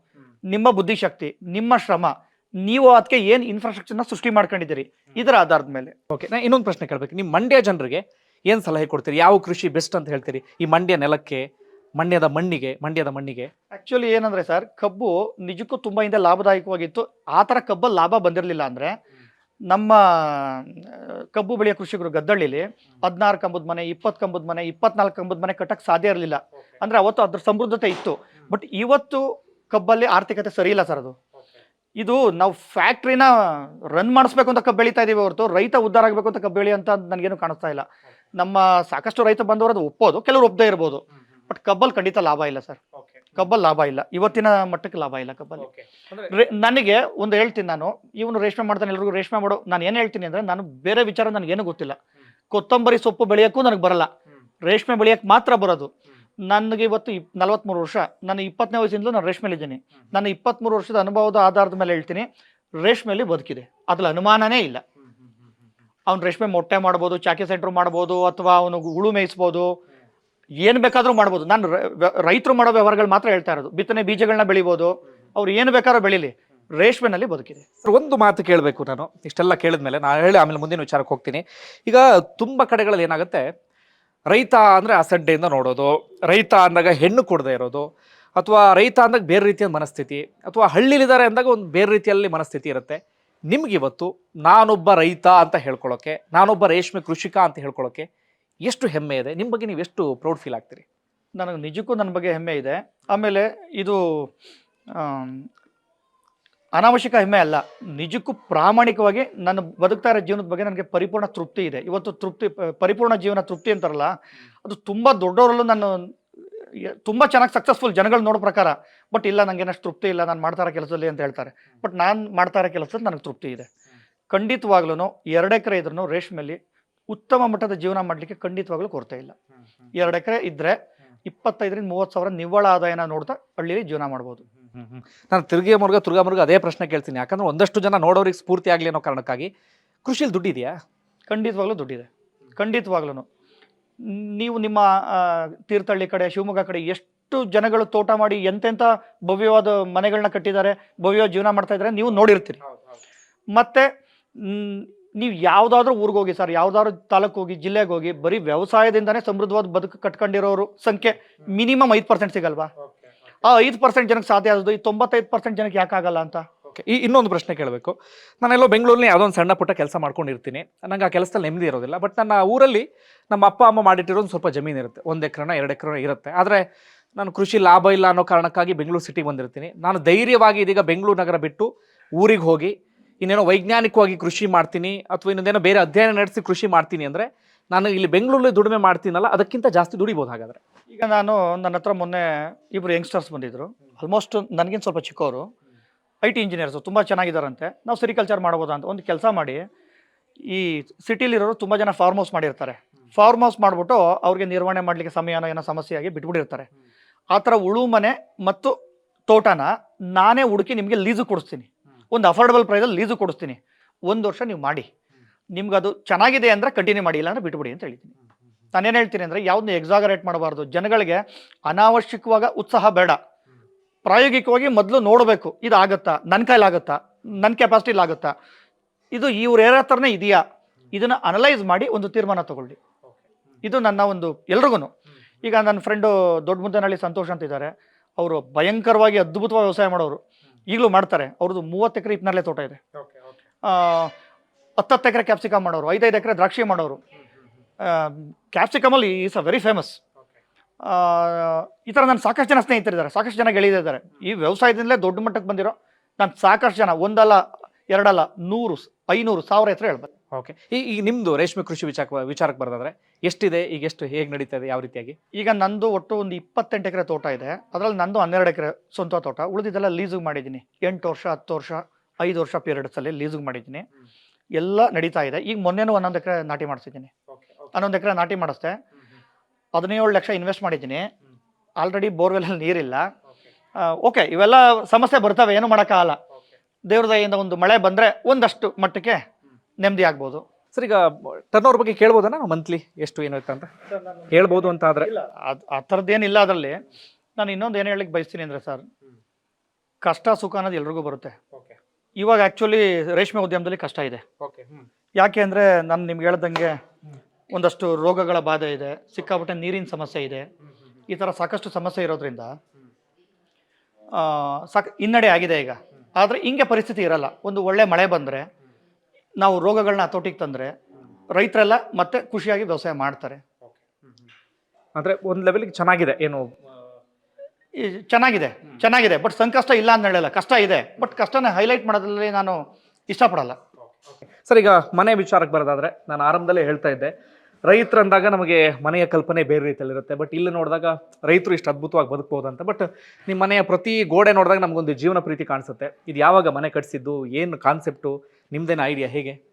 ನಿಮ್ಮ ಬುದ್ಧಿಶಕ್ತಿ, ನಿಮ್ಮ ಶ್ರಮ, ನೀವು ಅದಕ್ಕೆ ಏನ್ ಇನ್ಫ್ರಾಸ್ಟ್ರಕ್ಚರ್ನ ಸೃಷ್ಟಿ ಮಾಡ್ಕೊಂಡಿದ್ದೀರಿ, ಇದರ ಆಧಾರದ ಮೇಲೆ. ಓಕೆ, ನಾ ಇನ್ನೊಂದು ಪ್ರಶ್ನೆ ಕೇಳ್ಬೇಕು. ನಿಮ್ಮ ಮಂಡ್ಯ ಜನರಿಗೆ ಏನ್ ಸಲಹೆ ಕೊಡ್ತೀರಿ? ಯಾವ ಕೃಷಿ ಬೆಸ್ಟ್ ಅಂತ ಹೇಳ್ತೀರಿ ಈ ಮಂಡ್ಯ ನೆಲಕ್ಕೆ, ಮಂಡ್ಯದ ಮಣ್ಣಿಗೆ? ಆಕ್ಚುಲಿ ಏನಂದ್ರೆ ಸರ್, ಕಬ್ಬು ನಿಜಕ್ಕೂ ತುಂಬಾ ಹಿಂದೆ ಲಾಭದಾಯಕವಾಗಿತ್ತು. ಆ ತರ ಕಬ್ಬಲ್ಲಿ ಲಾಭ ಬಂದಿರಲಿಲ್ಲ. ಅಂದ್ರೆ ನಮ್ಮ ಕಬ್ಬು ಬೆಳೆಯ ಕೃಷಿಕರು ಗದ್ದಳ್ಳಿಲಿ 16 ಕಂಬದ ಮನೆ, 20 ಕಂಬದ ಮನೆ, 24 ಕಂಬದ ಮನೆ ಕಟ್ಟಕ್ಕೆ ಸಾಧ್ಯ ಇರಲಿಲ್ಲ. ಅಂದ್ರೆ ಅವತ್ತು ಅದ್ರ ಸಮೃದ್ಧತೆ ಇತ್ತು. ಬಟ್ ಇವತ್ತು ಕಬ್ಬಲ್ಲಿ ಆರ್ಥಿಕತೆ ಸರಿ ಇಲ್ಲ ಸರ್. ಇದು ನಾವು ಫ್ಯಾಕ್ಟ್ರಿನ ರನ್ ಮಾಡಿಸ್ಬೇಕು ಅಂತ ಕಬ್ಬು ಬೆಳೀತಾ ಇದೀವಿ ಹೊರತು ರೈತ ಉದ್ಧಾರ ಆಗಬೇಕು ಅಂತ ಕಬ್ಬು ಬೆಳಿ ಅಂತ ನನಗೇನು ಕಾಣಿಸ್ತಾ ಇಲ್ಲ. ನಮ್ಮ ಸಾಕಷ್ಟು ರೈತ ಬಂದವರು ಅದು ಒಪ್ಪೋದು, ಕೆಲವರು ಒಪ್ಪದೇ ಇರ್ಬೋದು. ಬಟ್ ಕಬ್ಬಲ್ಲಿ ಖಂಡಿತ ಲಾಭ ಇಲ್ಲ ಸರ್, ಕಬ್ಬಲ್ಲಿ ಲಾಭ ಇಲ್ಲ, ಇವತ್ತಿನ ಮಟ್ಟಕ್ಕೆ ಲಾಭ ಇಲ್ಲ ಕಬ್ಬಲ್ಲಿ. ನನಗೆ ಒಂದು ಹೇಳ್ತೀನಿ, ನಾನು ಇವನು ರೇಷ್ಮೆ ಮಾಡ್ತಾನೆ, ಎಲ್ರಿಗೂ ರೇಷ್ಮೆ ಮಾಡೋ, ನಾನು ಏನು ಹೇಳ್ತೀನಿ ಅಂದ್ರೆ, ನಾನು ಬೇರೆ ವಿಚಾರ ನನಗೇನು ಗೊತ್ತಿಲ್ಲ. ಕೊತ್ತಂಬರಿ ಸೊಪ್ಪು ಬೆಳೆಯೋಕ್ಕೂ ನನಗೆ ಬರಲ್ಲ, ರೇಷ್ಮೆ ಬೆಳೆಯಕ್ಕೆ ಮಾತ್ರ ಬರೋದು. ನನಗೆ ಇವತ್ತು 43 ವರ್ಷ, ನಾನು 20ನೇ ವಯಸ್ಸಿಂದಲೂ ನಾನು ರೇಷ್ಮೆಲಿದ್ದೀನಿ. ನನ್ನ 23 ವರ್ಷದ ಅನುಭವದ ಆಧಾರದ ಮೇಲೆ ಹೇಳ್ತೀನಿ, ರೇಷ್ಮೆಯಲ್ಲಿ ಬದುಕಿದೆ, ಅದ್ರಲ್ಲಿ ಅನುಮಾನನೇ ಇಲ್ಲ. ಅವ್ನು ರೇಷ್ಮೆ ಮೊಟ್ಟೆ ಮಾಡ್ಬೋದು, ಚಾಕಿ ಸೆಂಟ್ರ್ ಮಾಡ್ಬೋದು, ಅಥವಾ ಅವನು ಹುಳು ಮೇಯಿಸ್ಬೋದು, ಏನು ಬೇಕಾದ್ರೂ ಮಾಡ್ಬೋದು. ನಾನು ರೈತರು ಮಾಡೋ ವ್ಯವಹಾರಗಳು ಮಾತ್ರ ಹೇಳ್ತಾ ಇರೋದು. ಬಿತ್ತನೆ ಬೀಜಗಳನ್ನ ಬೆಳಿಬೋದು, ಅವ್ರು ಏನು ಬೇಕಾದ್ರೂ ಬೆಳೀಲಿ, ರೇಷ್ಮೆನಲ್ಲಿ ಬದುಕಿದೆ. ಒಂದು ಮಾತು ಕೇಳಬೇಕು ನಾನು, ಇಷ್ಟೆಲ್ಲ ಕೇಳಿದ್ಮೇಲೆ ನಾನು ಹೇಳಿ ಆಮೇಲೆ ಮುಂದಿನ ವಿಚಾರಕ್ಕೆ ಹೋಗ್ತೀನಿ. ಈಗ ತುಂಬ ಕಡೆಗಳಲ್ಲಿ ಏನಾಗುತ್ತೆ, ರೈತ ಅಂದರೆ ಅಸಡ್ಡೆಯಿಂದ ನೋಡೋದು, ರೈತ ಅಂದಾಗ ಹೆಣ್ಣು ಕೊಡದೇ ಇರೋದು, ಅಥವಾ ರೈತ ಅಂದಾಗ ಬೇರೆ ರೀತಿಯ ಮನಸ್ಥಿತಿ, ಅಥವಾ ಹಳ್ಳಿಲಿದ್ದಾರೆ ಅಂದಾಗ ಒಂದು ಬೇರೆ ರೀತಿಯಲ್ಲಿ ಮನಸ್ಥಿತಿ ಇರುತ್ತೆ. ನಿಮ್ಗಿವತ್ತು ನಾನೊಬ್ಬ ರೈತ ಅಂತ ಹೇಳ್ಕೊಳ್ಳೋಕ್ಕೆ, ನಾನೊಬ್ಬ ರೇಷ್ಮೆ ಕೃಷಿಕ ಅಂತ ಹೇಳ್ಕೊಳ್ಳೋಕ್ಕೆ ಎಷ್ಟು ಹೆಮ್ಮೆ ಇದೆ? ನಿಮ್ಮ ಬಗ್ಗೆ ನೀವು ಎಷ್ಟು ಪ್ರೌಡ್ ಫೀಲ್ ಆಗ್ತೀರಿ? ನನಗೆ ನಿಜಕ್ಕೂ ನನ್ನ ಬಗ್ಗೆ ಹೆಮ್ಮೆ ಇದೆ. ಆಮೇಲೆ ಇದು ಅನಾವಶ್ಯಕ ಹೆಮ್ಮೆ ಅಲ್ಲ, ನಿಜಕ್ಕೂ ಪ್ರಾಮಾಣಿಕವಾಗಿ ನನ್ನ ಬದುಕ್ತಾ ಇರೋ ಜೀವನದ ಬಗ್ಗೆ ನನಗೆ ಪರಿಪೂರ್ಣ ತೃಪ್ತಿ ಇದೆ. ಇವತ್ತು ಪರಿಪೂರ್ಣ ಜೀವನ ತೃಪ್ತಿ ಅಂತಾರಲ್ಲ, ಅದು ತುಂಬ ದೊಡ್ಡವರಲ್ಲೂ ನಾನು ತುಂಬ ಚೆನ್ನಾಗಿ ಸಕ್ಸಸ್ಫುಲ್ ಜನಗಳು ನೋಡೋ ಪ್ರಕಾರ. ಬಟ್ ಇಲ್ಲ, ನನಗೇನಷ್ಟು ತೃಪ್ತಿ ಇಲ್ಲ ನಾನು ಮಾಡ್ತಾ ಇರೋ ಕೆಲಸದಲ್ಲಿ ಅಂತ ಹೇಳ್ತಾರೆ. ಬಟ್ ನಾನು ಮಾಡ್ತಾ ಇರೋ ಕೆಲಸದಲ್ಲಿ ನನಗೆ ತೃಪ್ತಿ ಇದೆ. ಖಂಡಿತವಾಗ್ಲೂ 2 ಎಕರೆ ಇದ್ರೂ ರೇಷ್ಮೆಯಲ್ಲಿ ಉತ್ತಮ ಮಟ್ಟದ ಜೀವನ ಮಾಡಲಿಕ್ಕೆ ಖಂಡಿತವಾಗ್ಲೂ ಕೊರತೆ ಇಲ್ಲ. 2 ಎಕರೆ ಇದ್ದರೆ 25ರಿಂದ 30 ಸಾವಿರ ನಿವ್ವಳ ಆದಾಯನ ನೋಡ್ತಾ ಹಳ್ಳಿಯಲ್ಲಿ ಜೀವನ ಮಾಡ್ಬೋದು. ನಾನು ತುರ್ಗಾಮುರ್ಗ ಅದೇ ಪ್ರಶ್ನೆ ಕೇಳ್ತೀನಿ. ಯಾಕಂದ್ರೆ ಒಂದಷ್ಟು ಜನ ನೋಡೋರಿಗೆ ಸ್ಫೂರ್ತಿ ಆಗಲಿ ಅನ್ನೋ ಕಾರಣಕ್ಕಾಗಿ. ಕೃಷಿಯಲ್ಲಿ ದುಡ್ಡಿದೆಯಾ? ಖಂಡಿತವಾಗ್ಲೂ ದುಡ್ಡಿದೆ, ಖಂಡಿತವಾಗ್ಲೂ. ನೀವು ನಿಮ್ಮ ತೀರ್ಥಹಳ್ಳಿ ಕಡೆ, ಶಿವಮೊಗ್ಗ ಕಡೆ ಎಷ್ಟು ಜನಗಳು ತೋಟ ಮಾಡಿ ಎಂತೆಂಥ ಭವ್ಯವಾದ ಮನೆಗಳನ್ನ ಕಟ್ಟಿದ್ದಾರೆ, ಭವ್ಯವಾದ ಜೀವನ ಮಾಡ್ತಾ ಇದ್ದಾರೆ, ನೀವು ನೋಡಿರ್ತೀರಿ. ಮತ್ತೆ ನೀವು ಯಾವುದಾದ್ರೂ ಊರಿಗೆ ಹೋಗಿ ಸರ್, ಯಾವುದಾದ್ರೂ ತಾಲೂಕು ಹೋಗಿ, ಜಿಲ್ಲೆಗೆ ಹೋಗಿ, ಬರೀ ವ್ಯವಸಾಯದಿಂದನೇ ಸಮೃದ್ಧವಾದ ಬದುಕು ಕಟ್ಕೊಂಡಿರೋರು ಸಂಖ್ಯೆ ಮಿನಿಮಮ್ 5% ಸಿಗಲ್ವಾ? ಆ 5% ಜನಕ್ಕೆ ಸಾಧ್ಯ ಆಗೋದು, ಈ 95% ಜನಕ್ಕೆ ಯಾಕಾಗಲ್ಲ ಅಂತ? ಓಕೆ, ಇನ್ನೊಂದು ಪ್ರಶ್ನೆ ಕೇಳಬೇಕು. ನಾನೆಲ್ಲೋ ಬೆಂಗಳೂರಲ್ಲಿ ಯಾವುದೋ ಒಂದು ಸಣ್ಣ ಪುಟ್ಟ ಕೆಲಸ ಮಾಡ್ಕೊಂಡಿರ್ತೀನಿ. ನಂಗೆ ಆ ಕೆಲಸದಲ್ಲಿ ನೆಮ್ಮದಿ ಇರೋದಿಲ್ಲ. ಬಟ್ ನನ್ನ ಊರಲ್ಲಿ ನಮ್ಮ ಅಪ್ಪ ಅಮ್ಮ ಮಾಡಿಟ್ಟಿರೋ ಒಂದು ಸ್ವಲ್ಪ ಜಮೀನು ಇರುತ್ತೆ. 1 ಎಕರೆನೋ 2 ಎಕರೆನೋ ಇರುತ್ತೆ. ಆದರೆ ನಾನು ಕೃಷಿ ಲಾಭ ಇಲ್ಲ ಅನ್ನೋ ಕಾರಣಕ್ಕಾಗಿ ಬೆಂಗಳೂರು ಸಿಟಿಗೆ ಬಂದಿರ್ತೀನಿ. ನಾನು ಧೈರ್ಯವಾಗಿ ಇದೀಗ ಬೆಂಗಳೂರು ನಗರ ಬಿಟ್ಟು ಊರಿಗೆ ಹೋಗಿ ಇನ್ನೇನೋ ವೈಜ್ಞಾನಿಕವಾಗಿ ಕೃಷಿ ಮಾಡ್ತೀನಿ ಅಥವಾ ಇನ್ನೊಂದೇನೋ ಬೇರೆ ಅಧ್ಯಯನ ನಡೆಸಿ ಕೃಷಿ ಮಾಡ್ತೀನಿ ಅಂದರೆ ನಾನು ಇಲ್ಲಿ ಬೆಂಗಳೂರಲ್ಲಿ ದುಡಿಮೆ ಮಾಡ್ತೀನಲ್ಲ, ಅದಕ್ಕಿಂತ ಜಾಸ್ತಿ ದುಡಿಬೋದು. ಹಾಗಾದರೆ ಈಗ ನನ್ನ ಹತ್ರ ಮೊನ್ನೆ ಇಬ್ಬರು ಯಂಗ್ಸ್ಟರ್ಸ್ ಬಂದಿದ್ದರು. ಆಲ್ಮೋಸ್ಟ್ ನನಗಿಂತ ಸ್ವಲ್ಪ ಚಿಕ್ಕವರು, IT ಇಂಜಿನಿಯರ್ಸು, ತುಂಬ ಚೆನ್ನಾಗಿದ್ದಾರಂತೆ. ನಾವು ಸೆರಿಕಲ್ಚರ್ ಮಾಡ್ಬೋದಾ ಅಂತ ಒಂದು ಕೆಲಸ ಮಾಡಿ, ಈ ಸಿಟಿಲಿರೋರು ತುಂಬ ಜನ ಫಾರ್ಮ್ ಹೌಸ್ ಮಾಡಿರ್ತಾರೆ. ಫಾರ್ಮ್ ಹೌಸ್ ಮಾಡಿಬಿಟ್ಟು ಅವ್ರಿಗೆ ನಿರ್ವಹಣೆ ಮಾಡಲಿಕ್ಕೆ ಸಮಯನೋ ಏನೋ ಸಮಸ್ಯೆಯಾಗಿ ಬಿಟ್ಬಿಟ್ಟಿರ್ತಾರೆ. ಆ ಥರ ಉಳು ಮನೆ ಮತ್ತು ತೋಟನ ನಾನೇ ಹುಡುಕಿ ನಿಮಗೆ ಲೀಸು ಕೊಡಿಸ್ತೀನಿ. ಒಂದು ಅಫೋರ್ಡಬಲ್ ಪ್ರೈಸಲ್ಲಿ ಲೀಸು ಕೊಡಿಸ್ತೀನಿ. 1 ವರ್ಷ ನೀವು ಮಾಡಿ, ನಿಮ್ಗೆ ಅದು ಚೆನ್ನಾಗಿದೆ ಅಂದರೆ ಕಂಟಿನ್ಯೂ ಮಾಡಿ, ಇಲ್ಲ ಅಂದರೆ ಬಿಟ್ಬಿಡಿ ಅಂತ ಹೇಳಿದ್ದೀನಿ. ನಾನೇನು ಹೇಳ್ತೀನಿ ಅಂದರೆ, ಯಾವುದನ್ನ ಎಕ್ಸಾಗರೇಟ್ ಮಾಡಬಾರ್ದು. ಜನಗಳಿಗೆ ಅನಾವಶ್ಯಕವಾಗ ಉತ್ಸಾಹ ಬೇಡ. ಪ್ರಾಯೋಗಿಕವಾಗಿ ಮೊದಲು ನೋಡಬೇಕು, ಇದು ಆಗುತ್ತಾ, ನನ್ನ ಕೈಲಾಗುತ್ತಾ, ನನ್ನ ಕೆಪಾಸಿಟಿಲಾಗುತ್ತಾ, ಇದು ಇವ್ರ ಏರ ಥರನೇ ಇದೆಯಾ, ಇದನ್ನು ಅನಲೈಸ್ ಮಾಡಿ ಒಂದು ತೀರ್ಮಾನ ತಗೊಳ್ಳಿ. ಇದು ನನ್ನ ಒಂದು ಎಲ್ರಿಗೂ. ಈಗ ನನ್ನ ಫ್ರೆಂಡು ದೊಡ್ಡಮುದ್ದನಹಳ್ಳಿ ಸಂತೋಷ್ ಅಂತ ಇದ್ದಾರೆ. ಅವರು ಭಯಂಕರವಾಗಿ ಅದ್ಭುತವಾಗಿ ವ್ಯವಸಾಯ ಮಾಡೋರು, ಈಗಲೂ ಮಾಡ್ತಾರೆ. ಅವ್ರದ್ದು 30 ಎಕರೆ ಹಿಪ್ನರಳೆ ತೋಟ ಇದೆ. 10 ಎಕರೆ ಕ್ಯಾಪ್ಸಿಕಮ್ ಮಾಡೋರು, 5 ಎಕರೆ ದ್ರಾಕ್ಷಿ ಮಾಡೋರು. ಕ್ಯಾಪ್ಸಿಕಮಲ್ಲಿ ಈಸ್ ಅ ವೆರಿ ಫೇಮಸ್. ಈ ಥರ ನನ್ನ ಸಾಕಷ್ಟು ಜನ ಸ್ನೇಹಿತರಿದ್ದಾರೆ, ಸಾಕಷ್ಟು ಜನ ಗೆಳೆಯರಿದ್ದಾರೆ. ಈ ವ್ಯವಸಾಯದಿಂದಲೇ ದೊಡ್ಡ ಮಟ್ಟಕ್ಕೆ ಬಂದಿರೋ ನಾನು ಸಾಕಷ್ಟು ಜನ, ಒಂದಲ್ಲ ಎರಡಲ್ಲ, 100, 500, 1000 ಹೆಸರು ಹೇಳ್ಬೋದು. ಓಕೆ, ಈಗ ನಿಮ್ಮದು ರೇಷ್ಮೆ ಕೃಷಿ ವಿಚಾರಕ್ಕೆ ಬರೋದಾದ್ರೆ ಎಷ್ಟಿದೆ, ಈಗ ಎಷ್ಟು, ಹೇಗೆ ನಡೀತಾ ಇದೆ, ಯಾವ ರೀತಿಯಾಗಿ? ಈಗ ನಂದು ಒಟ್ಟು ಒಂದು 28 ಎಕರೆ ತೋಟ ಇದೆ. ಅದರಲ್ಲಿ ನಂದು 12 ಎಕರೆ ಸ್ವಂತ ತೋಟ. ಉಳಿದಿದ್ದೆಲ್ಲ ಲೀಸಿಗೆ ಮಾಡಿದ್ದೀನಿ. 8 ವರ್ಷ, 10 ವರ್ಷ, 5 ವರ್ಷ ಪೀರಿಯಡ್ಸಲ್ಲಿ ಲೀಸಿಗೆ ಮಾಡಿದ್ದೀನಿ. ಎಲ್ಲ ನಡೀತಾ ಇದೆ. ಈಗ ಮೊನ್ನೆನೂ 11 ಎಕರೆ ನಾಟಿ ಮಾಡಿಸಿದ್ದೀನಿ. 11 ಎಕರೆ ನಾಟಿ ಮಾಡಿಸ್ದೆ. 17 ಲಕ್ಷ ಇನ್ವೆಸ್ಟ್ ಮಾಡಿದ್ದೀನಿ. ಆಲ್ರೆಡಿ ಬೋರ್ವೆಲಲ್ಲಿ ನೀರಿಲ್ಲ. ಓಕೆ, ಇವೆಲ್ಲ ಸಮಸ್ಯೆ ಬರ್ತವೆ, ಏನು ಮಾಡೋಕ್ಕಾಗಲ್ಲ. ದೇವ್ರ ದಯೆಯಿಂದ ಒಂದು ಮಳೆ ಬಂದರೆ ಒಂದಷ್ಟು ಮಟ್ಟಕ್ಕೆ ನೆಮ್ಮದಿ ಆಗ್ಬೋದು. ಸರ್, ಈಗ ಟರ್ನ್ ಓವರ್ ಬಗ್ಗೆ ಕೇಳ್ಬೋದಾ? ಮಂತ್ಲಿ ಎಷ್ಟು ಏನಾಯ್ತು ಅಂತ ಹೇಳ್ಬೋದು ಅಂತ ಆದರೆ? ಇಲ್ಲ, ಆ ಥರದ್ದೇನಿಲ್ಲ. ಅದರಲ್ಲಿ ನಾನು ಇನ್ನೊಂದು ಏನು ಹೇಳಲಿಕ್ಕೆ ಬಯಸ್ತೀನಿ ಅಂದರೆ ಸರ್, ಕಷ್ಟ ಸುಖ ಅನ್ನೋದು ಎಲ್ರಿಗೂ ಬರುತ್ತೆ. ಇವಾಗ ಆ್ಯಕ್ಚುಲಿ ರೇಷ್ಮೆ ಉದ್ಯಮದಲ್ಲಿ ಕಷ್ಟ ಇದೆ. ಯಾಕೆ ಅಂದರೆ ನಾನು ನಿಮ್ಗೆ ಹೇಳ್ದಂಗೆ ಒಂದಷ್ಟು ರೋಗಗಳ ಬಾಧೆ ಇದೆ, ಸಿಕ್ಕಾಪಟ್ಟೆ ನೀರಿನ ಸಮಸ್ಯೆ ಇದೆ. ಈ ಥರ ಸಾಕಷ್ಟು ಸಮಸ್ಯೆ ಇರೋದ್ರಿಂದ ಹಿನ್ನಡೆ ಆಗಿದೆ ಈಗ. ಆದರೆ ಹಿಂಗೆ ಪರಿಸ್ಥಿತಿ ಇರಲ್ಲ. ಒಂದು ಒಳ್ಳೆ ಮಳೆ ಬಂದರೆ, ನಾವು ರೋಗಗಳನ್ನ ಹತೋಟಿಗೆ ತಂದರೆ ರೈತರೆಲ್ಲ ಮತ್ತೆ ಖುಷಿಯಾಗಿ ವ್ಯವಸಾಯ ಮಾಡ್ತಾರೆ. ಅಂದರೆ ಒಂದು ಲೆವೆಲ್ಗೆ ಚೆನ್ನಾಗಿದೆ, ಏನು ಚೆನ್ನಾಗಿದೆ. ಬಟ್ ಸಂಕಷ್ಟ ಇಲ್ಲ ಅಂತ ಹೇಳಲ್ಲ, ಕಷ್ಟ ಇದೆ. ಬಟ್ ಕಷ್ಟನ ಹೈಲೈಟ್ ಮಾಡೋದ್ರಲ್ಲಿ ನಾನು ಇಷ್ಟಪಡಲ್ಲ. ಸರ್, ಈಗ ಮನೆ ವಿಚಾರಕ್ಕೆ ಬರೋದಾದ್ರೆ, ನಾನು ಆರಂಭದಲ್ಲೇ ಹೇಳ್ತಾ ಇದ್ದೆ, ರೈತರಂದಾಗ ನಮಗೆ ಮನೆಯ ಕಲ್ಪನೆ ಬೇರೆ ರೀತಿಯಲ್ಲಿರುತ್ತೆ. ಬಟ್ ಇಲ್ಲಿ ನೋಡಿದಾಗ ರೈತರು ಇಷ್ಟು ಅದ್ಭುತವಾಗಿ ಬದುಕಬಹುದು ಅಂತ. ಬಟ್ ನಿಮ್ಮ ಮನೆಯ ಪ್ರತಿ ಗೋಡೆ ನೋಡಿದಾಗ ನಮಗೊಂದು ಜೀವನ ಪ್ರೀತಿ ಕಾಣಿಸುತ್ತೆ. ಇದು ಯಾವಾಗ ಮನೆ ಕಟ್ಸಿದ್ದು, ಏನು ಕಾನ್ಸೆಪ್ಟು, ನಿಮ್ದೇನು ಐಡಿಯಾ, ಹೇಗೆ?